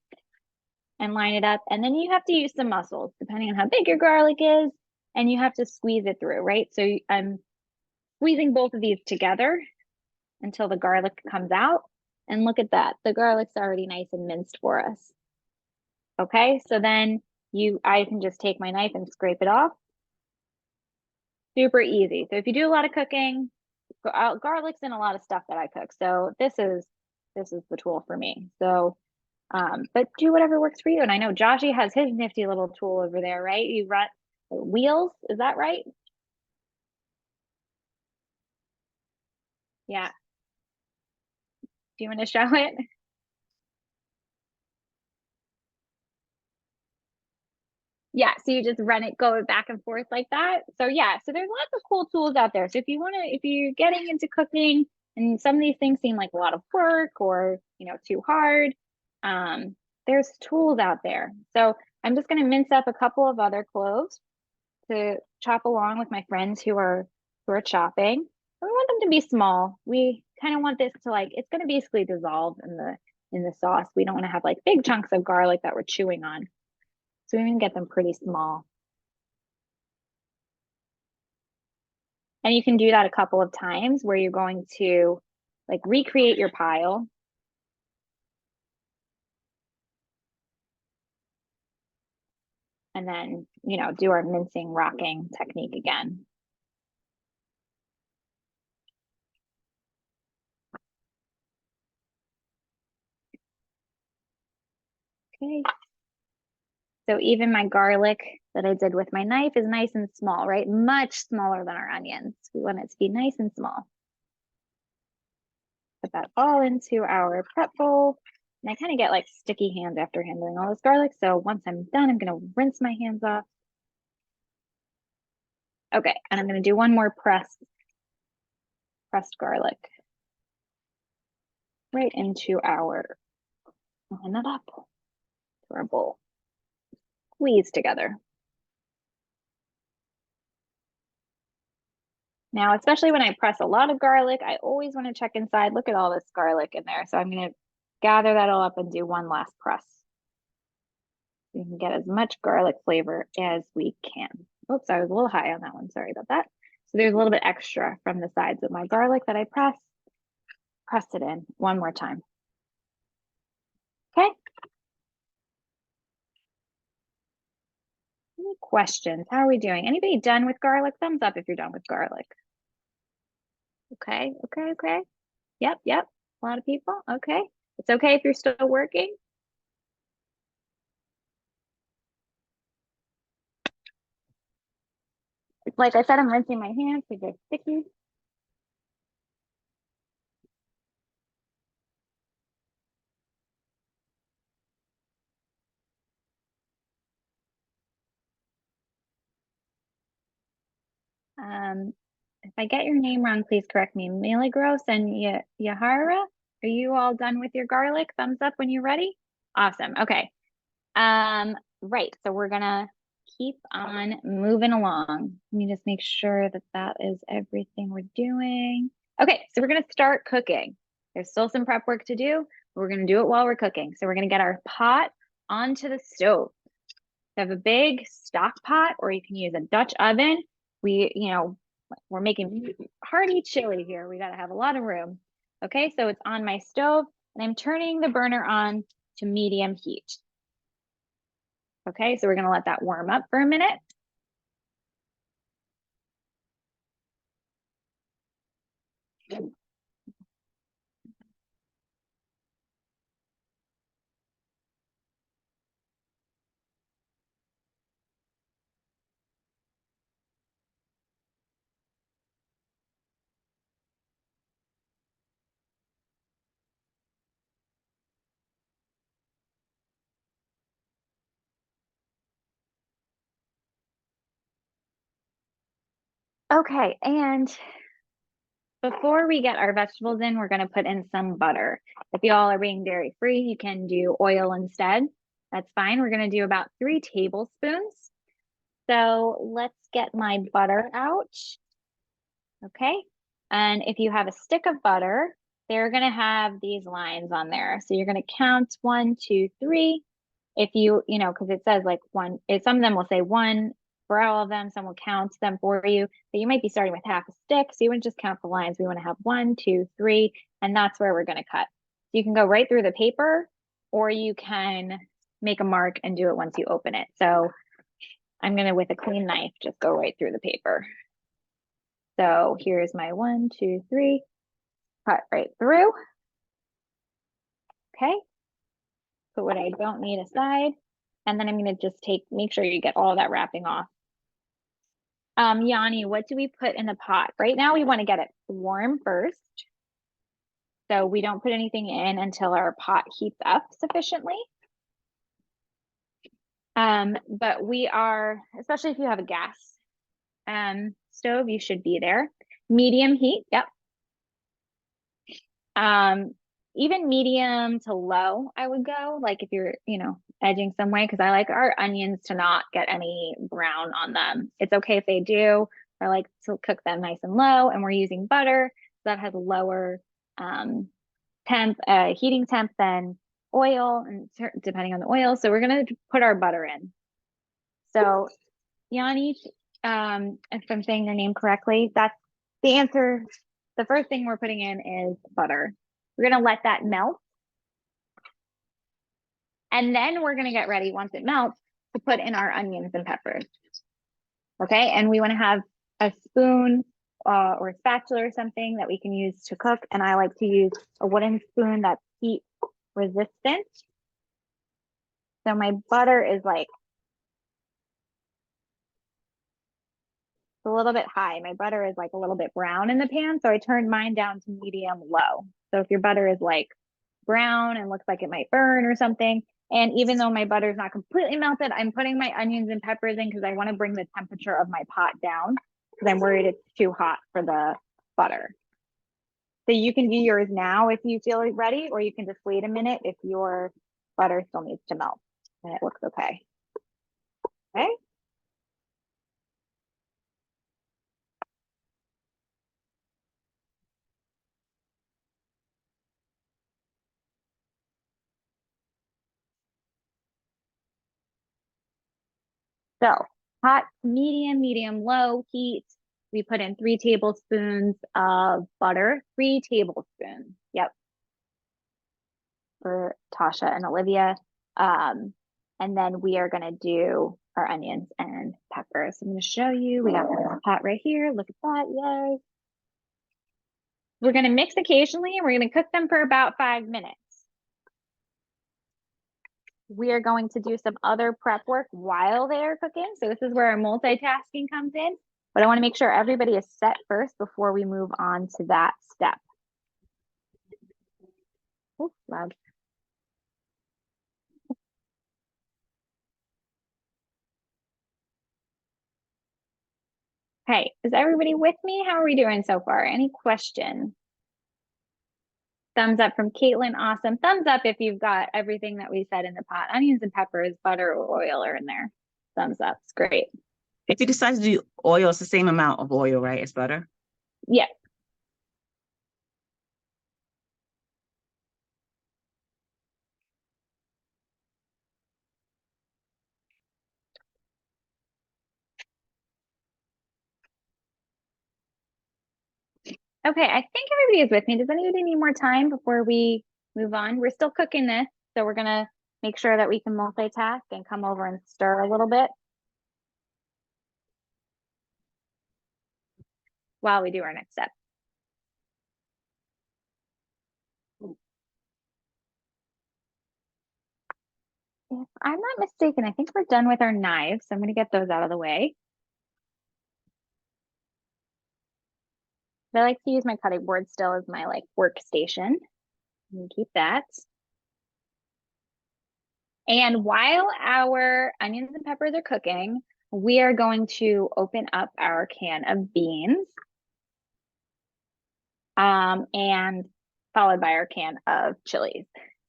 and line it up. And then you have to use some muscles depending on how big your garlic is, and you have to squeeze it through, right? So I'm squeezing both of these together until the garlic comes out. And look at that, the garlic's already nice and minced for us. Okay, so then I can just take my knife and scrape it off. Super easy. So if you do a lot of cooking, garlic's in a lot of stuff that I cook. So this is the tool for me. So, but do whatever works for you. And I know Joshy has his nifty little tool over there, right? You run wheels, is that right? Yeah. Do you want to show it? Yeah, so you just run it, go back and forth like that. So yeah, so there's lots of cool tools out there. So if you're getting into cooking and some of these things seem like a lot of work or, too hard, there's tools out there. So I'm just gonna mince up a couple of other cloves to chop along with my friends who are chopping. We want them to be small. We kind of want this to it's gonna basically dissolve in the sauce. We don't want to have like big chunks of garlic that we're chewing on. So we can get them pretty small. And you can do that a couple of times where you're going to recreate your pile. And then, do our mincing, rocking technique again. Okay. So even my garlic that I did with my knife is nice and small, right? Much smaller than our onions. We want it to be nice and small. Put that all into our prep bowl. And I kind of get sticky hands after handling all this garlic. So once I'm done, I'm going to rinse my hands off. Okay, and I'm going to do one more pressed garlic right into line that up to our bowl. Squeeze together. Now, especially when I press a lot of garlic, I always want to check inside. Look at all this garlic in there. So I'm going to gather that all up and do one last press. We can get as much garlic flavor as we can. Oops, I was a little high on that one. Sorry about that. So there's a little bit extra from the sides of my garlic that I pressed it in one more time. Okay. Any questions? How are we doing? Anybody done with garlic? Thumbs up if you're done with garlic. Okay, okay. Yep. A lot of people. Okay. It's okay if you're still working. Like I said, I'm rinsing my hands because they're sticky. If I get your name wrong, please correct me. Milagros and Yahara, are you all done with your garlic? Thumbs up when you're ready. Awesome. Okay. Right. So we're gonna keep on moving along. Let me just make sure that that is everything we're doing. Okay. So we're gonna start cooking. There's still some prep work to do. We're gonna do it while we're cooking. So we're gonna get our pot onto the stove. You have a big stock pot, or you can use a Dutch oven. We're making hearty chili here. We got to have a lot of room. Okay, so it's on my stove and I'm turning the burner on to medium heat. Okay, so we're going to let that warm up for a minute. Okay, and before we get our vegetables in, we're going to put in some butter. If y'all are being dairy free, you can do oil instead. That's fine. We're going to do about 3 tablespoons. So let's get my butter out. Okay. And if you have a stick of butter, they're going to have these lines on there. So you're going to count 1, 2, 3. If because it says like one, some of them will say 1 for all of them. Some will count them for you. But you might be starting with half a stick. So you wouldn't just count the lines. We want to have 1, 2, 3. And that's where we're going to cut. So you can go right through the paper, or you can make a mark and do it once you open it. So I'm going to, with a clean knife, just go right through the paper. So here's my 1, 2, 3, cut right through. Okay. Put what I don't need aside. And then I'm going to just make sure you get all that wrapping off. Yanni, what do we put in the pot? Right now we want to get it warm first. So we don't put anything in until our pot heats up sufficiently. But we are, especially if you have a gas stove, you should be there. Medium heat, yep. Even medium to low, I would go, like if you're, edging some way, because I like our onions to not get any brown on them. It's okay if they do. I like to cook them nice and low, and we're using butter that has a lower heating temp than oil, and depending on the oil. So we're gonna put our butter in. So Yanni, if I'm saying your name correctly, that's the answer. The first thing we're putting in is butter. We're going to let that melt. And then we're going to get ready, once it melts, to put in our onions and peppers. Okay, and we want to have a spoon or a spatula or something that we can use to cook. And I like to use a wooden spoon that's heat resistant. So my butter is like a little bit high. My butter is like a little bit brown in the pan. So I turned mine down to medium low. So if your butter is like brown and looks like it might burn or something, and even though my butter is not completely melted, I'm putting my onions and peppers in because I want to bring the temperature of my pot down because I'm worried it's too hot for the butter. So you can do yours now if you feel ready, or you can just wait a minute if your butter still needs to melt and it looks okay. Okay. So hot, medium, low heat. We put in 3 tablespoons of butter, 3 tablespoons. Yep. For Tasha and Olivia. And then we are going to do our onions and peppers. I'm going to show you. We got the pot right here. Look at that. Yay. We're going to mix occasionally and we're going to cook them for about 5 minutes. We are going to do some other prep work while they're cooking. So this is where our multitasking comes in. But I want to make sure everybody is set first before we move on to that step. Oh, loud. Okay, is everybody with me? How are we doing so far? Any questions? Thumbs up from Caitlin. Awesome. Thumbs up if you've got everything that we said in the pot. Onions and peppers, butter or oil are in there. Thumbs up. It's great. If you decide to do oil, it's the same amount of oil, right? It's butter. Yeah. Okay, I think everybody is with me. Does anybody need more time before we move on? We're still cooking this, so we're gonna make sure that we can multitask and come over and stir a little bit while we do our next step. If I'm not mistaken, I think we're done with our knives. So I'm gonna get those out of the way. I like to use my cutting board still as my like workstation. Keep that. And while our onions and peppers are cooking, we are going to open up our can of beans. And followed by our can of chilies.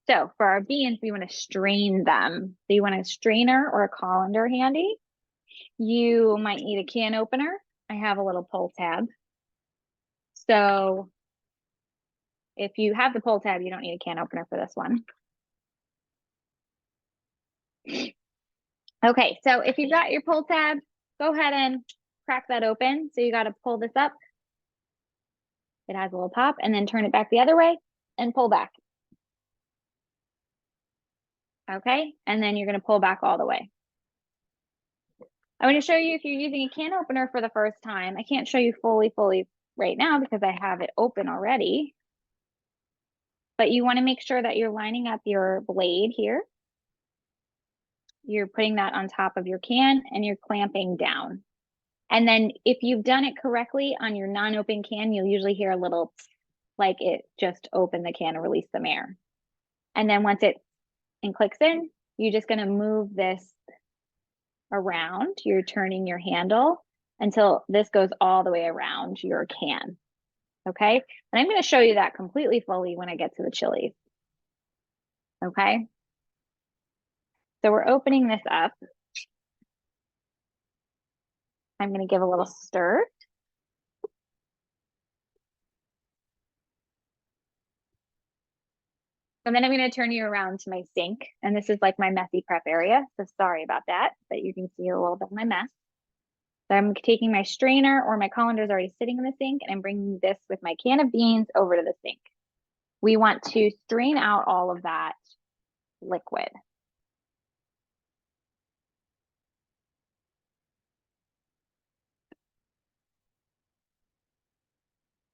So for our beans, we want to strain them. So you want a strainer or a colander handy. You might need a can opener. I have a little pull tab. So if you have the pull tab, you don't need a can opener for this one. Okay, so if you've got your pull tab, go ahead and crack that open. So you got to pull this up. It has a little pop and then turn it back the other way and pull back. Okay, and then you're going to pull back all the way. I'm going to show you if you're using a can opener for the first time. I can't show you fully right now because I have it open already. But you want to make sure that you're lining up your blade here. You're putting that on top of your can and you're clamping down. And then if you've done it correctly on your non-open can, you'll usually hear a little like it just opened the can and released some air. And then once it clicks in, you're just going to move this around. You're turning your handle until this goes all the way around your can. Okay. And I'm going to show you that completely fully when I get to the chilies. Okay. So we're opening this up. I'm going to give a little stir. And then I'm going to turn you around to my sink. And this is like my messy prep area. So sorry about that, but you can see a little bit of my mess. So I'm taking my strainer or my colander is already sitting in the sink and I'm bringing this with my can of beans over to the sink. We want to strain out all of that liquid.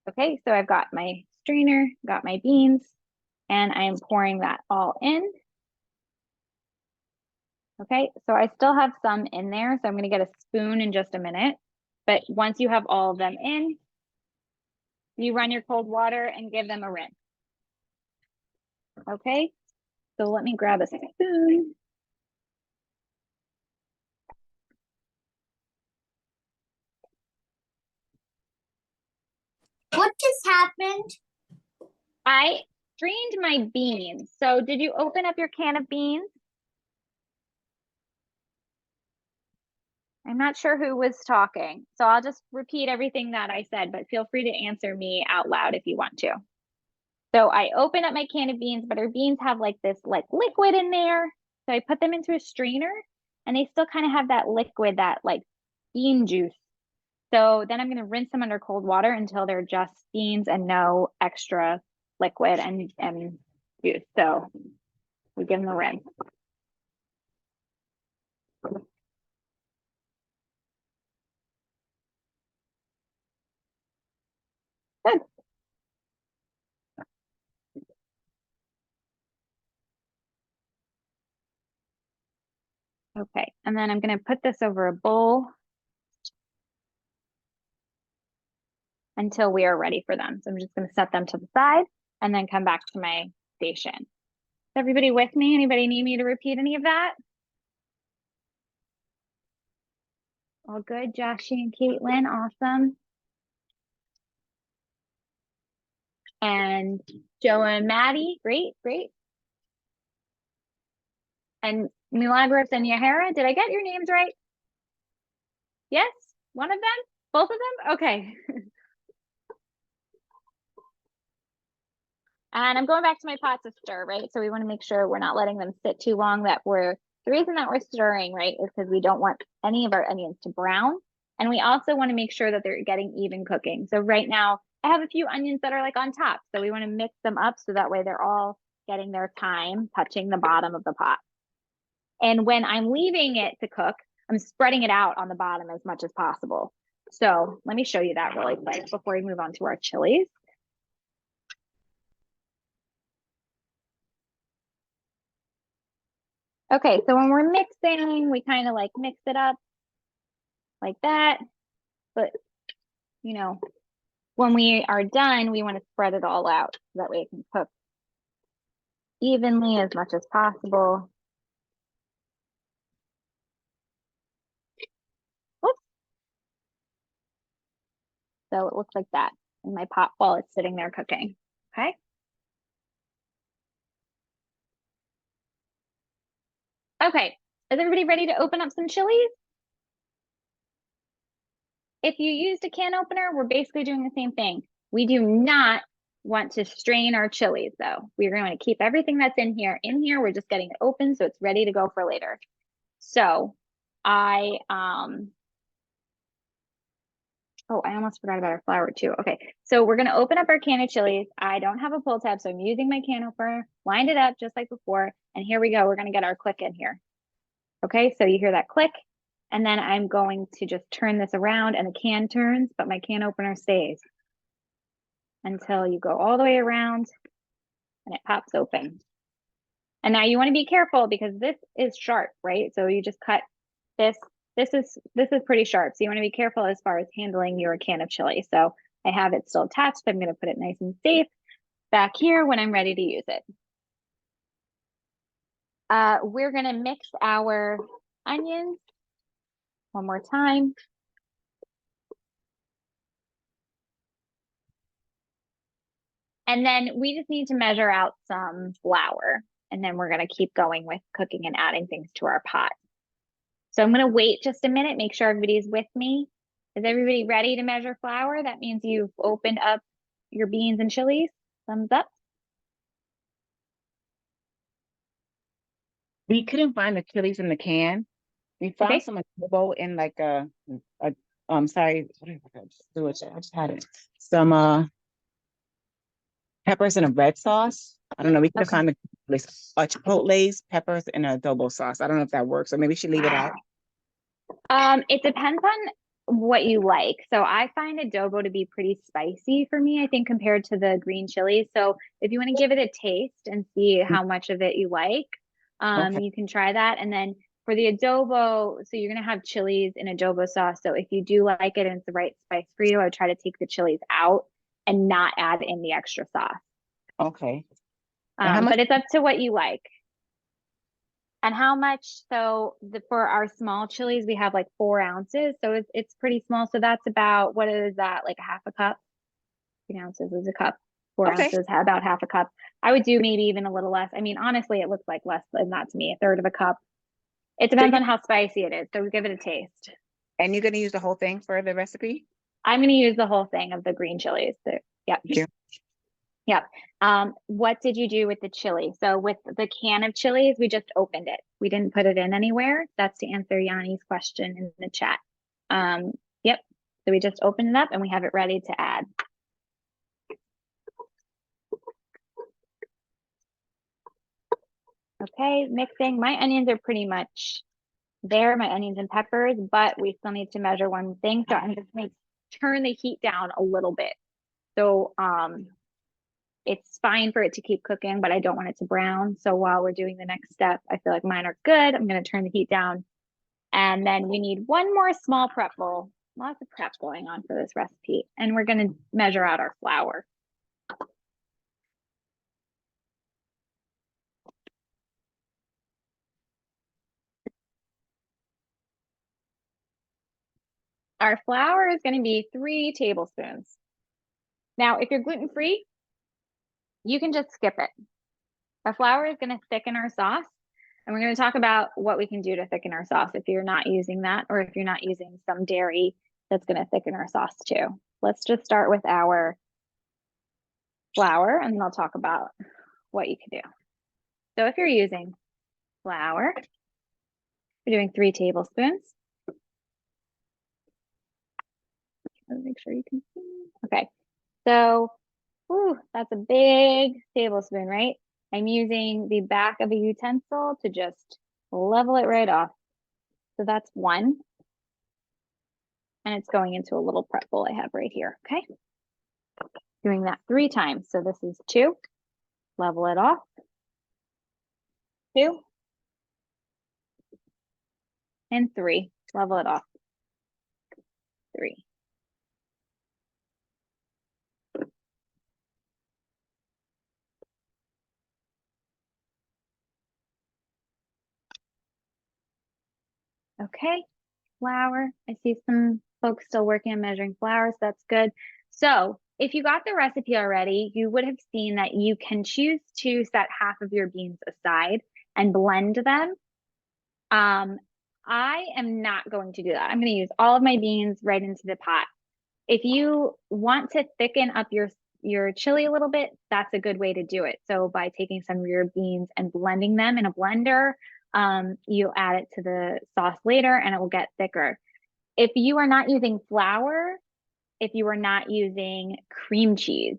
Okay, so I've got my strainer, got my beans, and I am pouring that all in. Okay, so I still have some in there, so I'm going to get a spoon in just a minute. But once you have all of them in, you run your cold water and give them a rinse. Okay, so let me grab a spoon. What just happened? I strained my beans. So did you open up your can of beans? I'm not sure who was talking, so I'll just repeat everything that I said, but feel free to answer me out loud if you want to. So I open up my can of beans, but our beans have like this like liquid in there. So I put them into a strainer and they still kind of have that liquid, that like bean juice. So then I'm going to rinse them under cold water until they're just beans and no extra liquid and juice. So we give them a rinse. Good. Okay, and then I'm going to put this over a bowl until we are ready for them. So I'm just going to set them to the side and then come back to my station. Is everybody with me? Anybody need me to repeat any of that? All good, Joshy and Caitlin, awesome. And Joe and Maddie, great, great. And Milagros and Yahara, did I get your names right? Yes? One of them? Both of them? Okay. And I'm going back to my pot to stir, right? So we want to make sure we're not letting them sit too long, the reason that we're stirring, right, is because we don't want any of our onions to brown. And we also want to make sure that they're getting even cooking. So right now I have a few onions that are like on top. So we want to mix them up so that way they're all getting their time touching the bottom of the pot. And when I'm leaving it to cook, I'm spreading it out on the bottom as much as possible. So let me show you that really quick before we move on to our chilies. Okay, so when we're mixing, we kind of like mix it up like that. But, you know, when we are done, we want to spread it all out so that way it can cook evenly as much as possible. Oops. So it looks like that in my pot while it's sitting there cooking. Okay. Okay. Is everybody ready to open up some chilies? If you used a can opener, we're basically doing the same thing. We do not want to strain our chilies though. We're going to keep everything that's in here. In here, we're just getting it open so it's ready to go for later. So I almost forgot about our flour too. Okay, so we're gonna open up our can of chilies. I don't have a pull tab, so I'm using my can opener, wind it up just like before, and here we go. We're gonna get our click in here. Okay, so you hear that click, and then I'm going to just turn this around and the can turns, but my can opener stays until you go all the way around and it pops open. And now you want to be careful because this is sharp, right? So you just cut this. This is pretty sharp. So you want to be careful as far as handling your can of chili. So I have it still attached. I'm going to put it nice and safe back here when I'm ready to use it. We're going to mix our onions one more time. And then we just need to measure out some flour. And then we're going to keep going with cooking and adding things to our pot. So I'm going to wait just a minute, make sure everybody's with me. Is everybody ready to measure flour? That means you've opened up your beans and chilies. Thumbs up. We couldn't find the chilies in the can. We found Okay. some adobo in like sorry, what did I just do it? I just had it. Some peppers in a red sauce. I don't know. We could have found the chipotles, peppers, and an adobo sauce. I don't know if that works, or maybe we should leave it out. It depends on what you like. So I find adobo to be pretty spicy for me, I think, compared to the green chilies. So if you want to give it a taste and see how much of it you like, Okay. you can try that. And then for the adobo, so you're going to have chilies in adobo sauce. So if you do like it and it's the right spice for you, I would try to take the chilies out and not add in the extra sauce. Okay. And how much? But it's up to what you like. And how much? So for our small chilies, we have like 4 ounces. So it's pretty small. So that's about, what is that? Like a half a cup? 3 ounces is a cup. 4 Okay. ounces, about half a cup. I would do maybe even a little less. I mean, honestly, it looks like less than that to me, a third of a cup. It depends on how spicy it is. So we give it a taste. And you're gonna use the whole thing for the recipe? I'm going to use the whole thing of the green chilies. So, yeah. Thank you. Yep. What did you do with the chili? So with the can of chilies, we just opened it. We didn't put it in anywhere. That's to answer Yanni's question in the chat. Yep. So we just opened it up and we have it ready to add. Okay, mixing. My onions are pretty much there, my onions and peppers, but we still need to measure one thing. So I'm just going to turn the heat down a little bit. So it's fine for it to keep cooking, but I don't want it to brown. So while we're doing the next step, I feel like mine are good. I'm going to turn the heat down. And then we need one more small prep bowl. Lots of prep going on for this recipe. And we're going to measure out our flour. Our flour is going to be 3 tablespoons. Now, if you're gluten-free, you can just skip it. Our flour is going to thicken our sauce. And we're going to talk about what we can do to thicken our sauce if you're not using that, or if you're not using some dairy that's going to thicken our sauce too. Let's just start with our flour, and then I'll talk about what you can do. So if you're using flour, we're doing 3 tablespoons. Make sure you can see. Okay, so that's a big tablespoon, right? I'm using the back of a utensil to just level it right off. So that's 1. And it's going into a little prep bowl I have right here, okay? Doing that 3 times. So this is 2, level it off, 2, and 3, level it off, 3. Okay, flour. I see some folks still working on measuring flour, so that's good. So if you got the recipe already, you would have seen that you can choose to set half of your beans aside and blend them. I am not going to do that. I'm going to use all of my beans right into the pot. If you want to thicken up your chili a little bit, that's a good way to do it. So by taking some of your beans and blending them in a blender, you'll add it to the sauce later and it will get thicker. If you are not using flour, if you are not using cream cheese,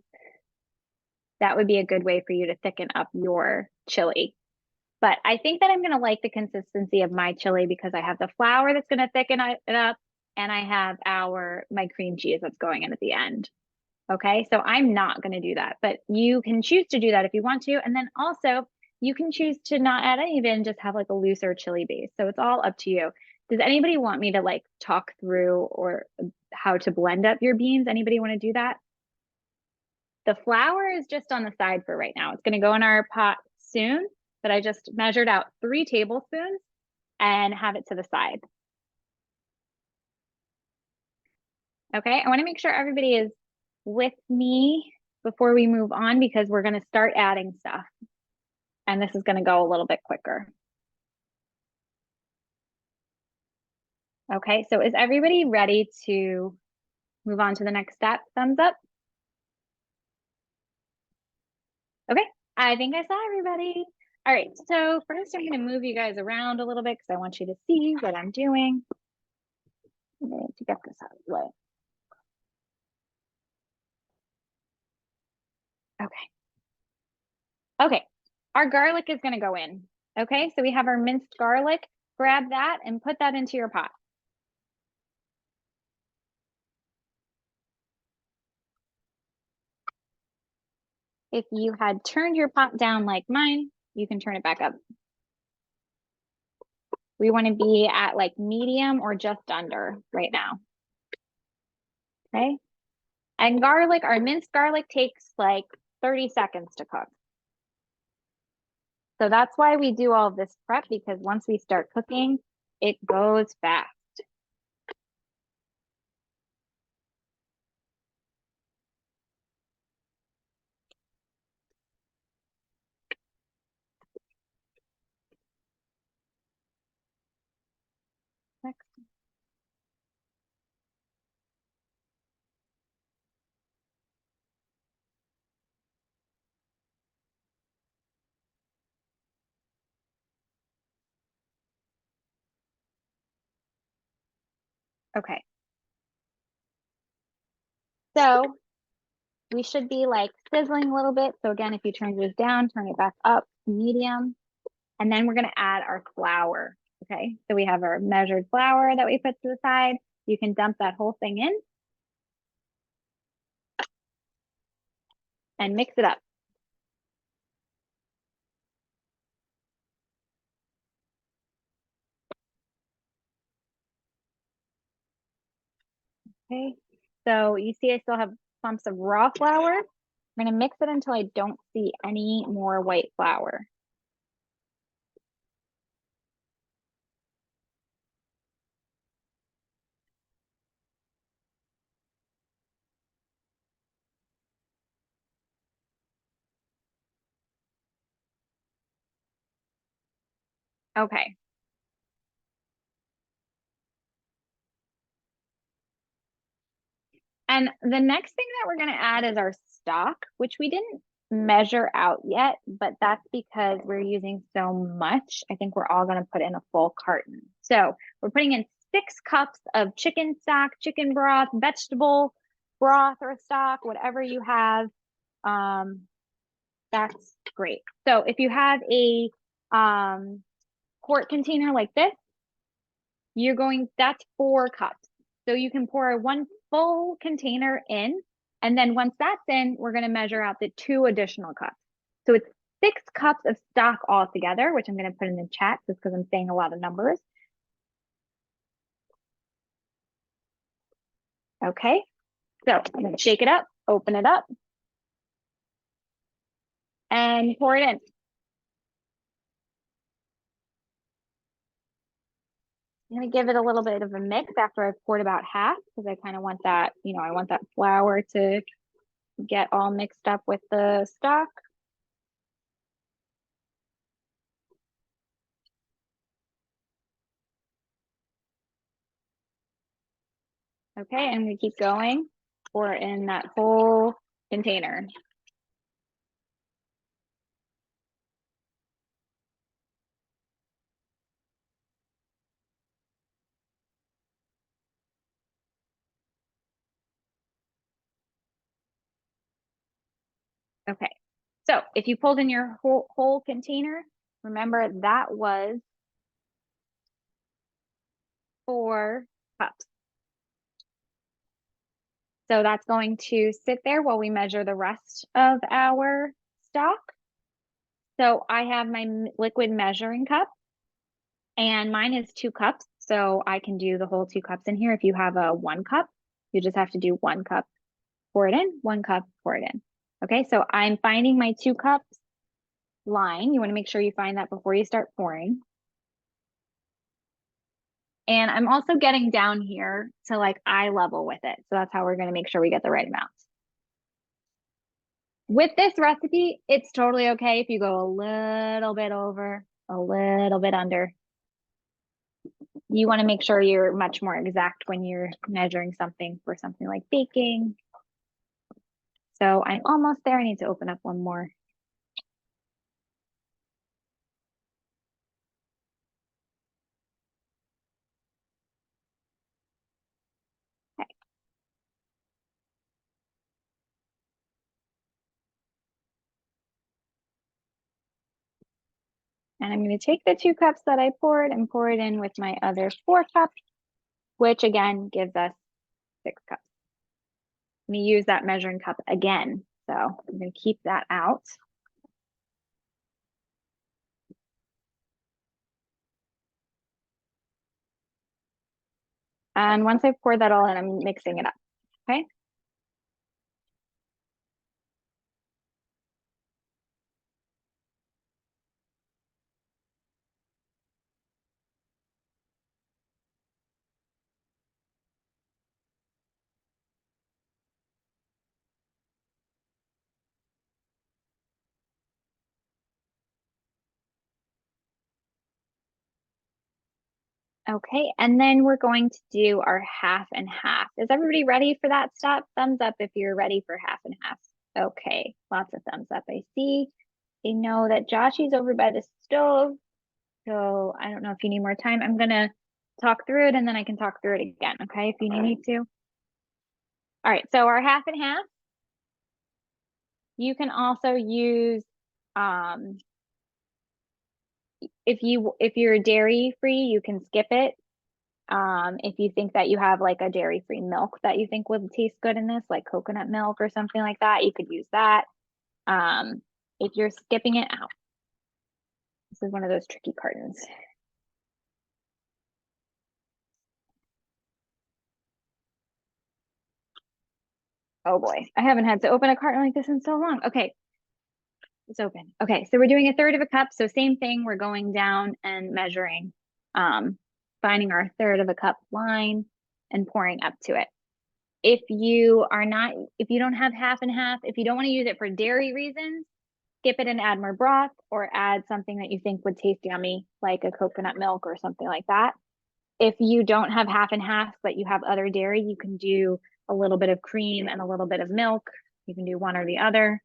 that would be a good way for you to thicken up your chili. But I think that I'm going to like the consistency of my chili because I have the flour that's going to thicken it up and I have my cream cheese that's going in at the end. Okay, so I'm not going to do that, but you can choose to do that if you want to. And then also you can choose to not add any of it and just have like a looser chili base. So it's all up to you. Does anybody want me to like talk through or how to blend up your beans? Anybody want to do that? The flour is just on the side for right now. It's going to go in our pot soon, but I just measured out 3 tablespoons and have it to the side. Okay, I want to make sure everybody is with me before we move on because we're going to start adding stuff. And this is going to go a little bit quicker. Okay, so is everybody ready to move on to the next step? Thumbs up. Okay, I think I saw everybody. All right, so first I'm going to move you guys around a little bit because I want you to see what I'm doing. I'm going to get this out of the way. Okay. Okay, our garlic is going to go in. Okay, so we have our minced garlic. Grab that and put that into your pot. If you had turned your pot down like mine, you can turn it back up. We want to be at like medium or just under right now. Okay. And garlic, our minced garlic takes like 30 seconds to cook. So that's why we do all of this prep, because once we start cooking, it goes fast. Next. Okay. So we should be like sizzling a little bit. So again, if you turn this down, turn it back up to medium, and then we're gonna add our flour. Okay, so we have our measured flour that we put to the side. You can dump that whole thing in and mix it up. Okay, so you see I still have clumps of raw flour. I'm gonna mix it until I don't see any more white flour. Okay. And the next thing that we're going to add is our stock, which we didn't measure out yet, but that's because we're using so much. I think we're all going to put in a full carton. So we're putting in 6 cups of chicken stock, chicken broth, vegetable broth or stock, whatever you have. That's great. So if you have a quart container like this, that's 4 cups. So you can pour 1 full container in. And then once that's in, we're going to measure out the 2 additional cups. So it's 6 cups of stock altogether, which I'm going to put in the chat just because I'm saying a lot of numbers. Okay. So I'm going to shake it up, open it up, and pour it in. I'm going to give it a little bit of a mix after I've poured about half because I kind of want that, I want that flour to get all mixed up with the stock. Okay, and we keep going. Pour in that whole container. Okay, so if you pulled in your whole container, remember that was 4 cups. So that's going to sit there while we measure the rest of our stock. So I have my liquid measuring cup and mine is 2 cups. So I can do the whole 2 cups in here. If you have a 1 cup, you just have to do 1 cup, pour it in, 1 cup, pour it in. Okay, so I'm finding my 2 cups line. You want to make sure you find that before you start pouring. And I'm also getting down here to like eye level with it. So that's how we're going to make sure we get the right amount. With this recipe, it's totally okay if you go a little bit over, a little bit under. You want to make sure you're much more exact when you're measuring something for something like baking. So I'm almost there. I need to open up one more. Okay. And I'm going to take the 2 cups that I poured and pour it in with my other 4 cups, which again gives us 6 cups. Let me use that measuring cup again. So I'm going to keep that out. And once I've poured that all in, I'm mixing it up. Okay. Okay, and then we're going to do our half and half. Is everybody ready for that step? Thumbs up if you're ready for half and half. Okay, lots of thumbs up. I see. I know that Joshy's over by the stove, so I don't know if you need more time. I'm gonna talk through it and then I can talk through it again, okay, if you need me to. All right, so our half and half, you can also use, if you're dairy free, you can skip it. If you think that you have like a dairy free milk that you think would taste good in this, like coconut milk or something like that, you could use that. If you're skipping it out, this is one of those tricky cartons. Oh boy, I haven't had to open a carton like this in so long. Okay, it's open. Okay, so we're doing a third of a cup. So same thing, we're going down and measuring, finding our third of a cup line and pouring up to it. If you don't have half and half, if you don't want to use it for dairy reasons, skip it and add more broth or add something that you think would taste yummy, like a coconut milk or something like that. If you don't have half and half, but you have other dairy, you can do a little bit of cream and a little bit of milk. You can do one or the other.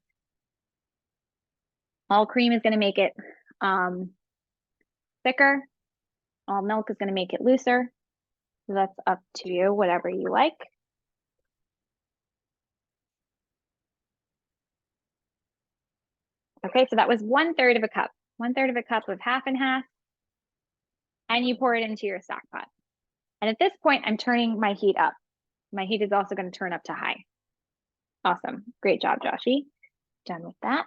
All cream is going to make it thicker. All milk is going to make it looser. So that's up to you, whatever you like. Okay, so that was 1/3 of a cup. 1/3 of a cup of half and half. And you pour it into your stock pot. And at this point, I'm turning my heat up. My heat is also going to turn up to high. Awesome. Great job, Joshi. Done with that.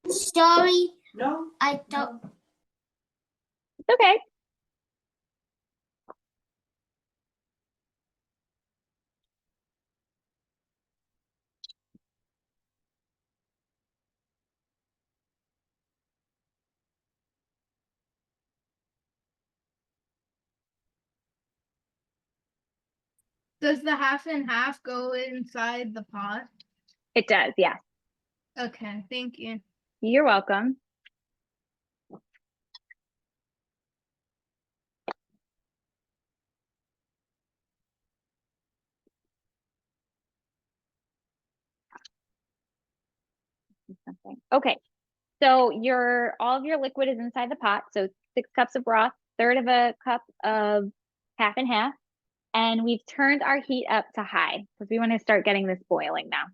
Sorry. No. I don't. It's okay. Does the half and half go inside the pot? It does, yes. Okay, thank you. You're welcome. Something. Okay, so all of your liquid is inside the pot. So 6 cups of broth, third of a cup of half and half. And we've turned our heat up to high because we want to start getting this boiling now.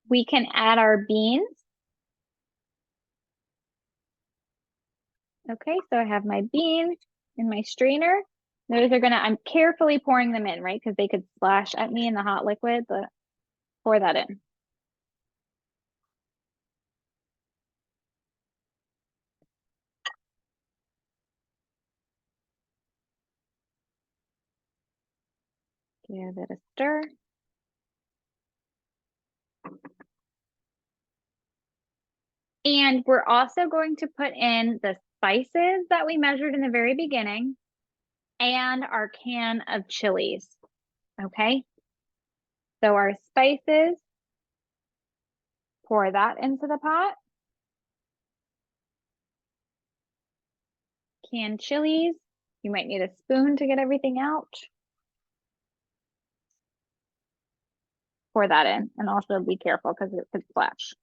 We can add our beans. Okay, so I have my beans in my strainer. I'm carefully pouring them in, right? Because they could splash at me in the hot liquid, but pour that in. Give it a stir. And we're also going to put in the spices that we measured in the very beginning and our can of chilies. Okay. So our spices, pour that into the pot. Canned chilies, you might need a spoon to get everything out. Pour that in and also be careful because it could splash.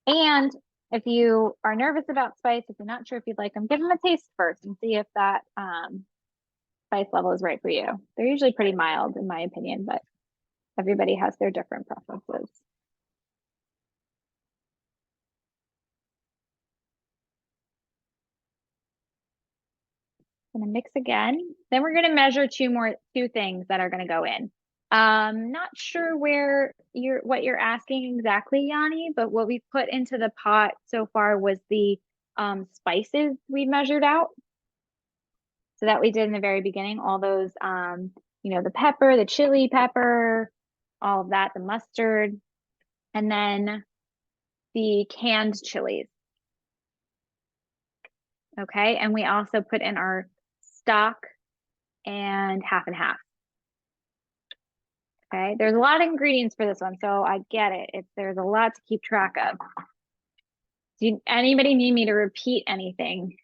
And if you are nervous about spice, if you're not sure if you'd like them, give them a taste first and see if that spice level is right for you. They're usually pretty mild in my opinion, but everybody has their different preferences. Gonna mix again. Then we're gonna measure two things that are gonna go in. Not sure what you're asking exactly, Yanni, but what we put into the pot so far was the spices we measured out. So that we did in the very beginning, all those, the pepper, the chili pepper, all of that, the mustard, and then the canned chilies. Okay, and we also put in our stock and half and half. Okay, there's a lot of ingredients for this one, so I get it. There's a lot to keep track of. Anybody need me to repeat anything?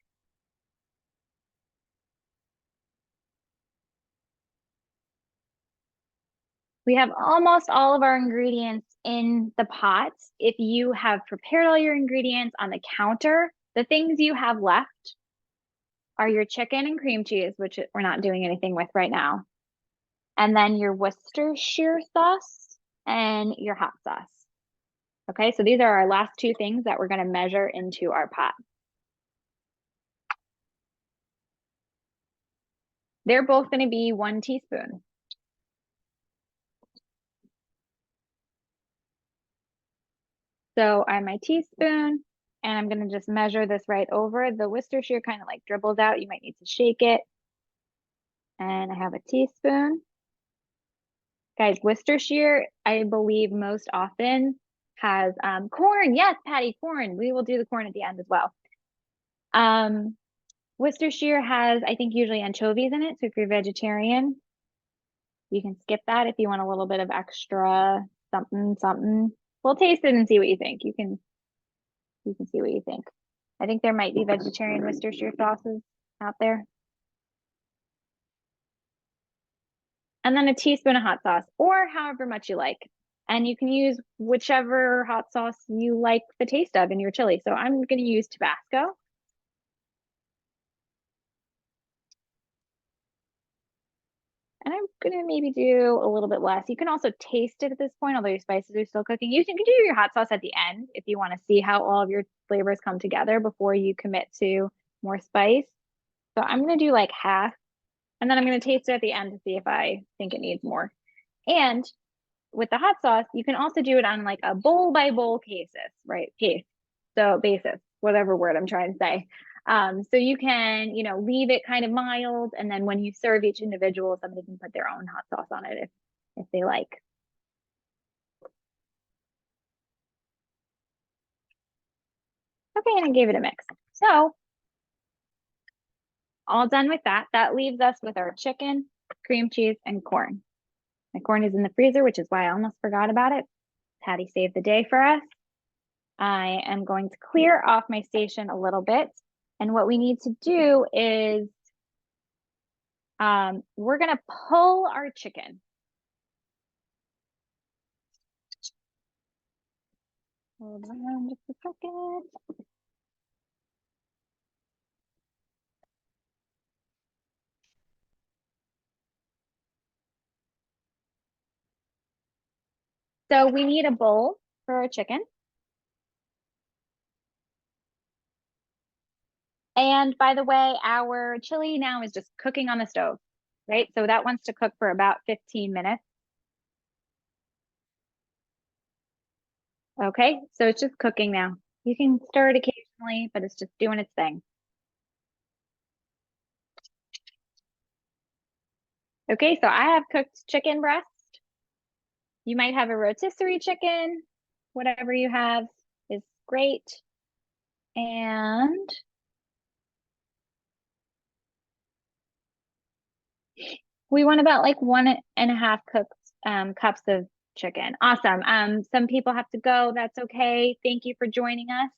We have almost all of our ingredients in the pots. If you have prepared all your ingredients on the counter, the things you have left are your chicken and cream cheese, which we're not doing anything with right now. And then your Worcestershire sauce and your hot sauce. Okay, so these are our last two things that we're going to measure into our pot. They're both going to be 1 teaspoon. So I have my teaspoon, and I'm going to just measure this right over. The Worcestershire kind of like dribbles out. You might need to shake it. And I have a teaspoon. Guys, Worcestershire, I believe most often has corn. Yes, Patty, corn. We will do the corn at the end as well. Worcestershire has, I think, usually anchovies in it. So if you're vegetarian, you can skip that if you want a little bit of extra something. We'll taste it and see what you think. You can see what you think. I think there might be vegetarian Worcestershire sauces out there. And then a teaspoon of hot sauce, or however much you like. And you can use whichever hot sauce you like the taste of in your chili. So I'm going to use Tabasco. And I'm going to maybe do a little bit less. You can also taste it at this point, although your spices are still cooking. You can do your hot sauce at the end if you want to see how all of your flavors come together before you commit to more spice. So I'm going to do like half, and then I'm going to taste it at the end to see if I think it needs more. And with the hot sauce, you can also do it on like a bowl by bowl basis, right? Basis, whatever word I'm trying to say. So you can, leave it kind of mild, and then when you serve each individual, somebody can put their own hot sauce on it if they like. Okay, and I gave it a mix. So all done with that. That leaves us with our chicken, cream cheese, and corn. My corn is in the freezer, which is why I almost forgot about it. Patty saved the day for us. I am going to clear off my station a little bit. And what we need to do is we're going to pull our chicken. Hold on just a second. So we need a bowl for our chicken. And by the way, our chili now is just cooking on the stove, right? So that wants to cook for about 15 minutes. Okay, so it's just cooking now. You can stir it occasionally, but it's just doing its thing. Okay, so I have cooked chicken breast. You might have a rotisserie chicken. Whatever you have is great. And we want about like 1.5 cups of chicken. Awesome. Some people have to go. That's okay. Thank you for joining us.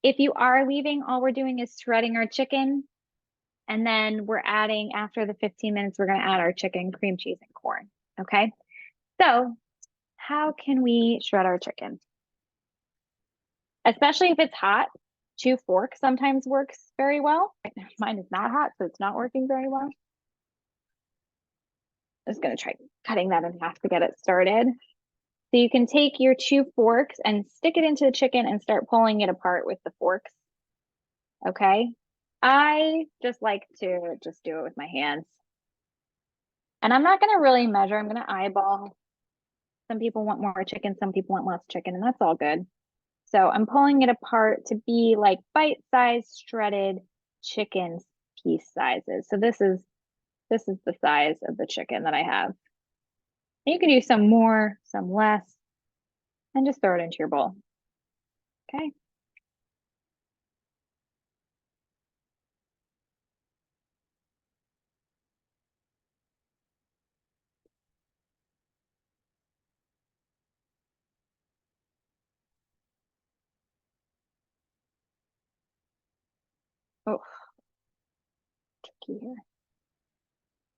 If you are leaving, all we're doing is shredding our chicken. And then we're adding, after the 15 minutes, we're going to add our chicken, cream cheese, and corn. Okay. So how can we shred our chicken? Especially if it's hot, 2 forks sometimes works very well. Mine is not hot, so it's not working very well. I'm just going to try cutting that in half to get it started. So you can take your 2 forks and stick it into the chicken and start pulling it apart with the forks. Okay. I just like to just do it with my hands. And I'm not going to really measure. I'm going to eyeball. Some people want more chicken. Some people want less chicken, and that's all good. So I'm pulling it apart to be like bite-sized shredded chicken piece sizes. So this is the size of the chicken that I have. And you can do some more, some less, and just throw it into your bowl. Okay. Oh, tricky here.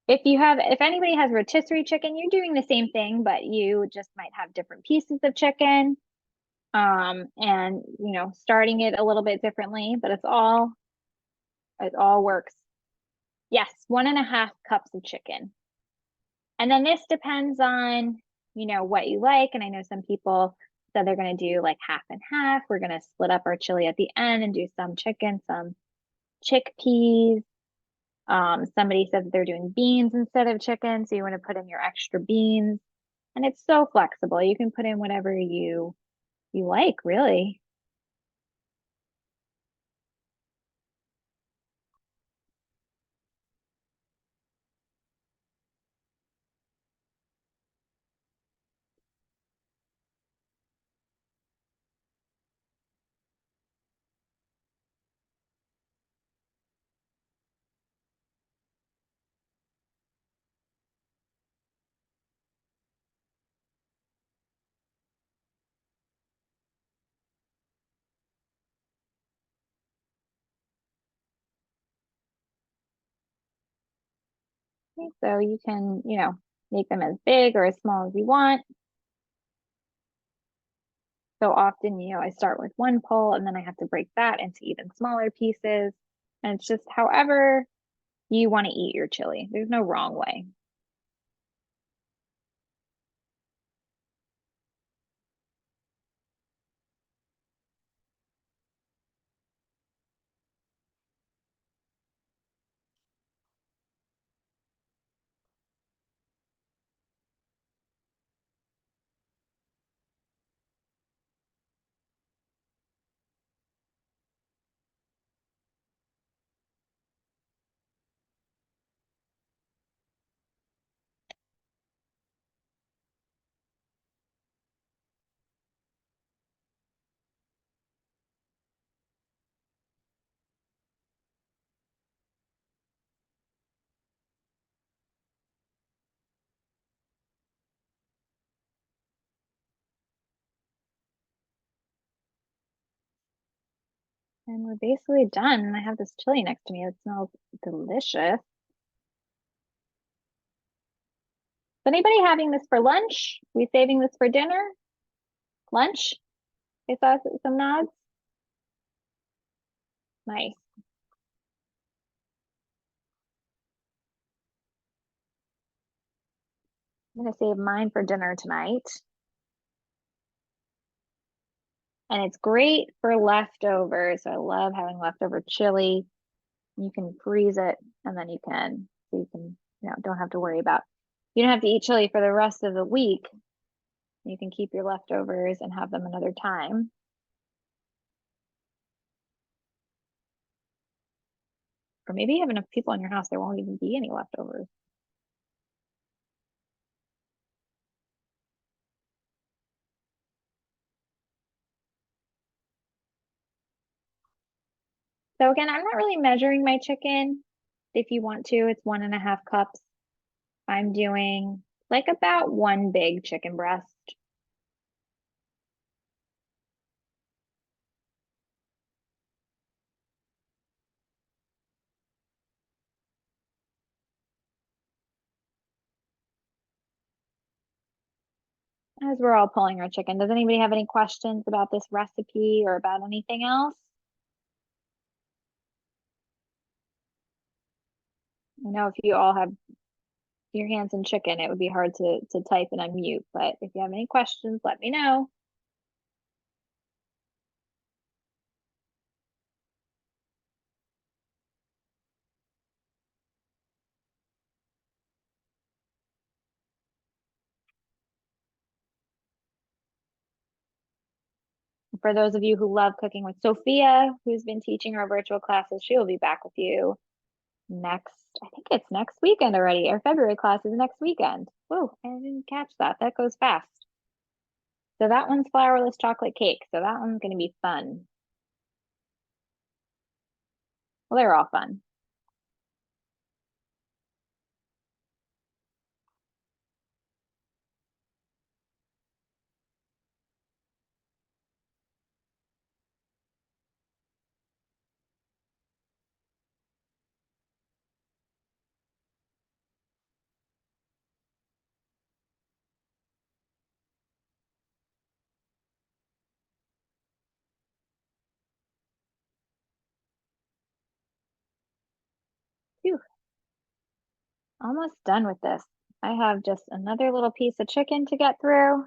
if anybody has rotisserie chicken, you're doing the same thing, but you just might have different pieces of chicken. And starting it a little bit differently, but it all works. Yes, 1.5 cups of chicken. And then this depends on, what you like. And I know some people said they're going to do like half and half. We're going to split up our chili at the end and do some chicken, some chickpeas. Somebody said that they're doing beans instead of chicken, so you want to put in your extra beans. And it's so flexible. You can put in whatever you like, really. So you can, make them as big or as small as you want. So often, I start with one pole and then I have to break that into even smaller pieces. And it's just however you want to eat your chili. There's no wrong way. And we're basically done. I have this chili next to me. It smells delicious. Is anybody having this for lunch? We saving this for dinner? Lunch? I saw some nods. Nice. I'm gonna save mine for dinner tonight. And it's great for leftovers. So I love having leftover chili. You can freeze it and then so you can, don't have to worry about, you don't have to eat chili for the rest of the week. You can keep your leftovers and have them another time. Or maybe you have enough people in your house, there won't even be any leftovers. So again, I'm not really measuring my chicken. If you want to, it's 1.5 cups. I'm doing like about one big chicken breast. As we're all pulling our chicken, does anybody have any questions about this recipe or about anything else? I know if you all have your hands in chicken, it would be hard to type and unmute, but if you have any questions, let me know. For those of you who love cooking with Sophia, who's been teaching our virtual classes, she will be back with you I think it's next weekend already. Our February class is next weekend. Whoa, I didn't catch that. That goes fast. So that one's flourless chocolate cake. So that one's going to be fun. Well, they're all fun. almost done with this. I have just another little piece of chicken to get through.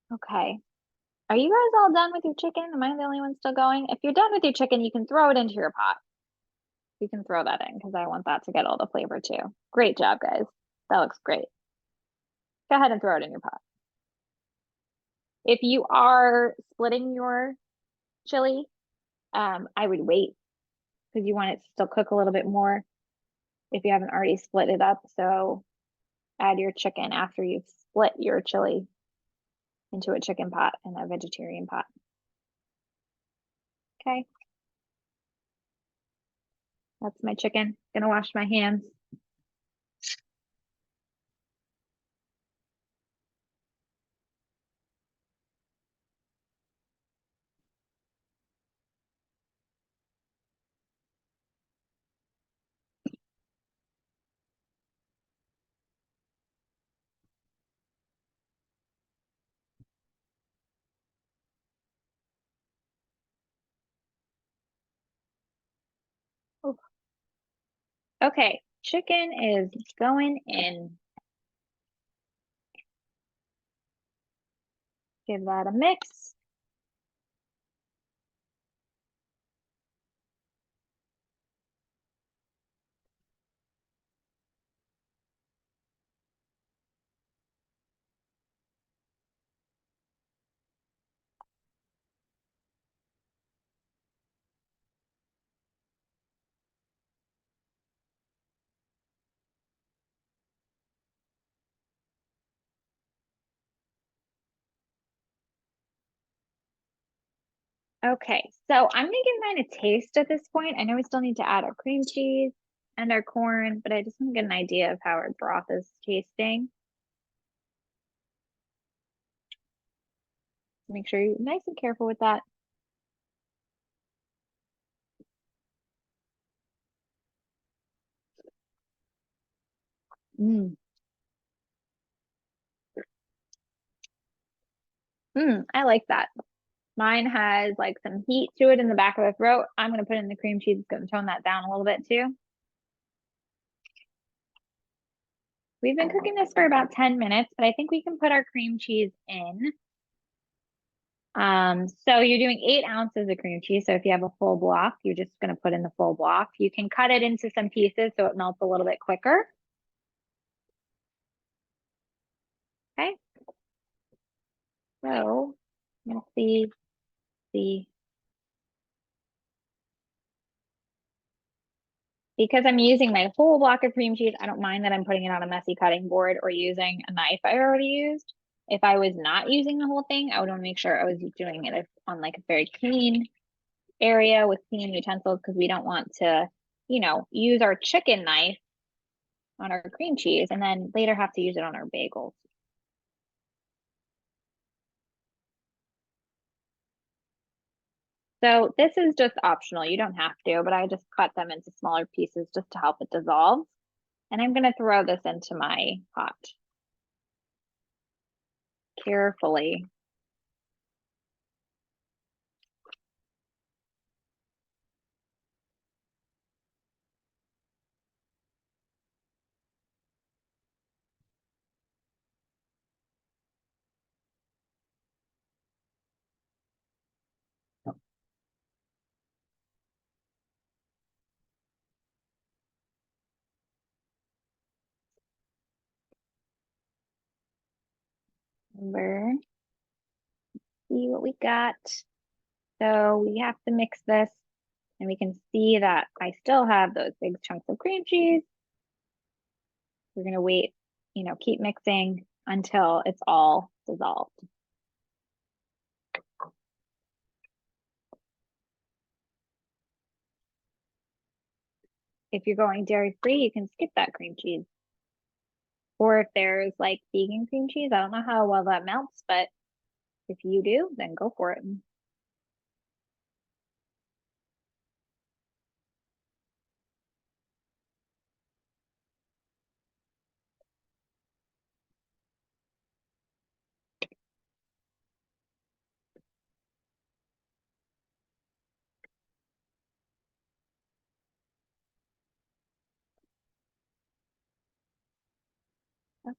Okay. Are you guys all done with your chicken? Am I the only one still going? If you're done with your chicken, you can throw it into your pot. You can throw that in because I want that to get all the flavor too. Great job, guys. That looks great. Go ahead and throw it in your pot. If you are splitting your chili, I would wait because you want it to still cook a little bit more if you haven't already split it up. So add your chicken after you've split your chili into a chicken pot and a vegetarian pot. Okay. That's my chicken. Gonna wash my hands. Okay, chicken is going in. Give that a mix. Okay, so I'm gonna give mine a taste at this point. I know we still need to add our cream cheese and our corn, but I just want to get an idea of how our broth is tasting. Make sure you're nice and careful with that. Mm. I like that. Mine has like some heat to it in the back of the throat. I'm gonna put in the cream cheese. It's gonna tone that down a little bit too. We've been cooking this for about 10 minutes, but I think we can put our cream cheese in. So you're doing 8 ounces of cream cheese. So if you have a full block, you're just gonna put in the full block. You can cut it into some pieces so it melts a little bit quicker. Okay. So let's see. Because I'm using my whole block of cream cheese, I don't mind that I'm putting it on a messy cutting board or using a knife I already used. If I was not using the whole thing, I would want to make sure I was doing it on like a very clean area with clean utensils because we don't want to, use our chicken knife on our cream cheese and then later have to use it on our bagels. So this is just optional. You don't have to, but I just cut them into smaller pieces just to help it dissolve. And I'm going to throw this into my pot carefully. See what we got. So we have to mix this, and we can see that I still have those big chunks of cream cheese. We're gonna wait, keep mixing until it's all dissolved. If you're going dairy free, you can skip that cream cheese. Or if there's like vegan cream cheese, I don't know how well that melts, but if you do, then go for it.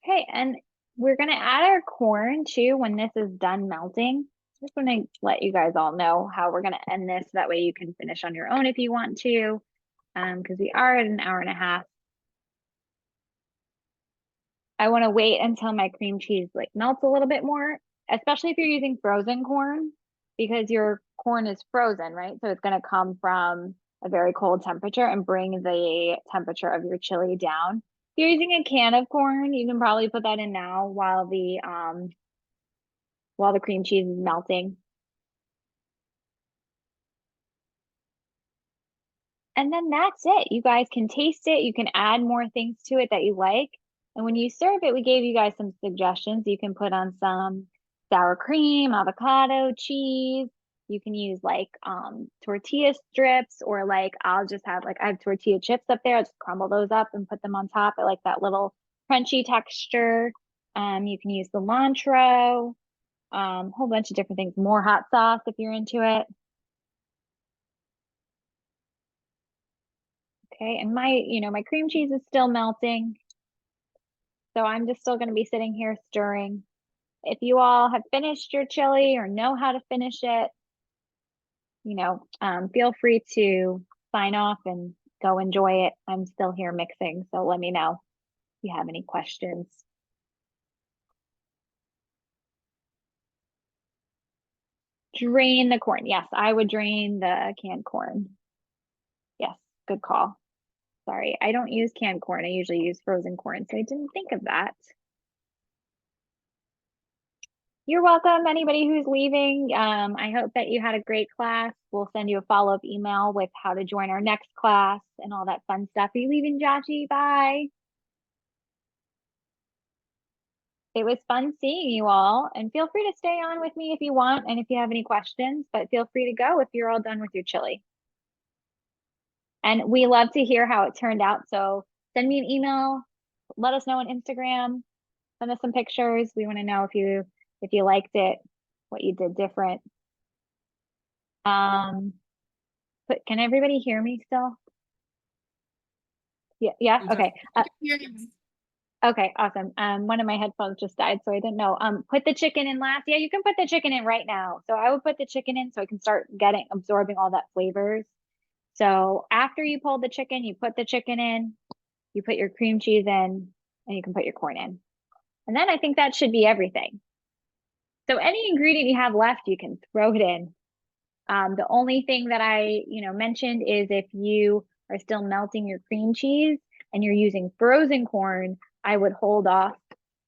Okay, and we're gonna add our corn too when this is done melting. Just want to let you guys all know how we're gonna end this. That way you can finish on your own if you want to, because we are at an hour and a half. I want to wait until my cream cheese like melts a little bit more, especially if you're using frozen corn, because your corn is frozen, right? So it's going to come from a very cold temperature and bring the temperature of your chili down. If you're using a can of corn, you can probably put that in now while the cream cheese is melting. And then that's it. You guys can taste it. You can add more things to it that you like. And when you serve it, we gave you guys some suggestions. You can put on some sour cream, avocado, cheese. You can use like tortilla strips, or like I'll just have like I have tortilla chips up there. I'll just crumble those up and put them on top. I like that little crunchy texture. You can use cilantro, whole bunch of different things. More hot sauce if you're into it. Okay, and my cream cheese is still melting. So I'm just still going to be sitting here stirring. If you all have finished your chili or know how to finish it, feel free to sign off and go enjoy it. I'm still here mixing, so let me know if you have any questions. Drain the corn. Yes, I would drain the canned corn. Yes, good call. Sorry, I don't use canned corn. I usually use frozen corn, so I didn't think of that. You're welcome. Anybody who's leaving, I hope that you had a great class. We'll send you a follow-up email with how to join our next class and all that fun stuff. Are you leaving, Joshy? Bye. It was fun seeing you all, and feel free to stay on with me if you want and if you have any questions, but feel free to go if you're all done with your chili. And we love to hear how it turned out. So send me an email, let us know on Instagram, send us some pictures. We want to know if you liked it, what you did different. But can everybody hear me still? Yeah, okay. Okay, awesome. One of my headphones just died, so I didn't know. Put the chicken in last. Yeah, you can put the chicken in right now. So I would put the chicken in so I can start absorbing all that flavors. So after you pull the chicken, you put the chicken in, you put your cream cheese in, and you can put your corn in. And then I think that should be everything. So any ingredient you have left, you can throw it in. The only thing that I, mentioned is if you are still melting your cream cheese and you're using frozen corn, I would hold off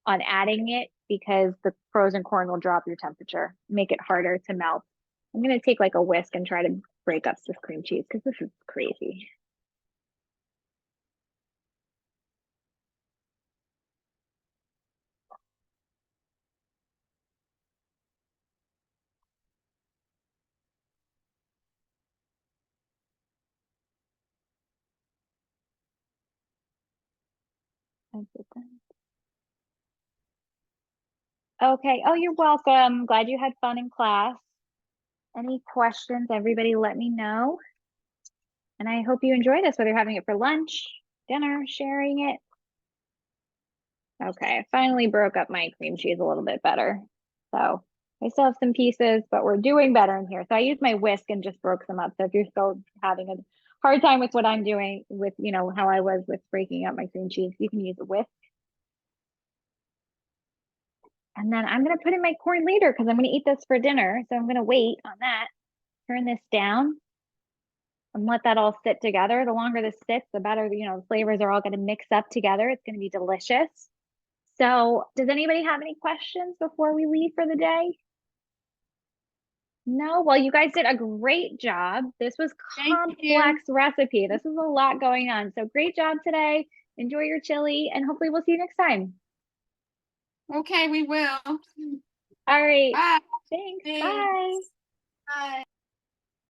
on adding it because the frozen corn will drop your temperature, make it harder to melt. I'm going to take like a whisk and try to break up this cream cheese because this is crazy. Okay. Oh, you're welcome. Glad you had fun in class. Any questions, everybody let me know. And I hope you enjoy this, whether you're having it for lunch, dinner, sharing it. Okay, I finally broke up my cream cheese a little bit better. So I still have some pieces, but we're doing better in here. So I used my whisk and just broke some up. So if you're still having a hard time with what I'm doing with, how I was with breaking up my cream cheese, you can use a whisk. And then I'm going to put in my corn later because I'm going to eat this for dinner. So I'm going to wait on that turn this down and let that all sit together. The longer this sits, the better, the flavors are all going to mix up together. It's going to be delicious. So does anybody have any questions before we leave for the day? No? Well, you guys did a great job. This was Thank you. complex recipe. This is a lot going on. So great job today. Enjoy your chili and hopefully we'll see you next time. Okay, we will. All right. Bye. Thanks. Thanks. Bye. Bye.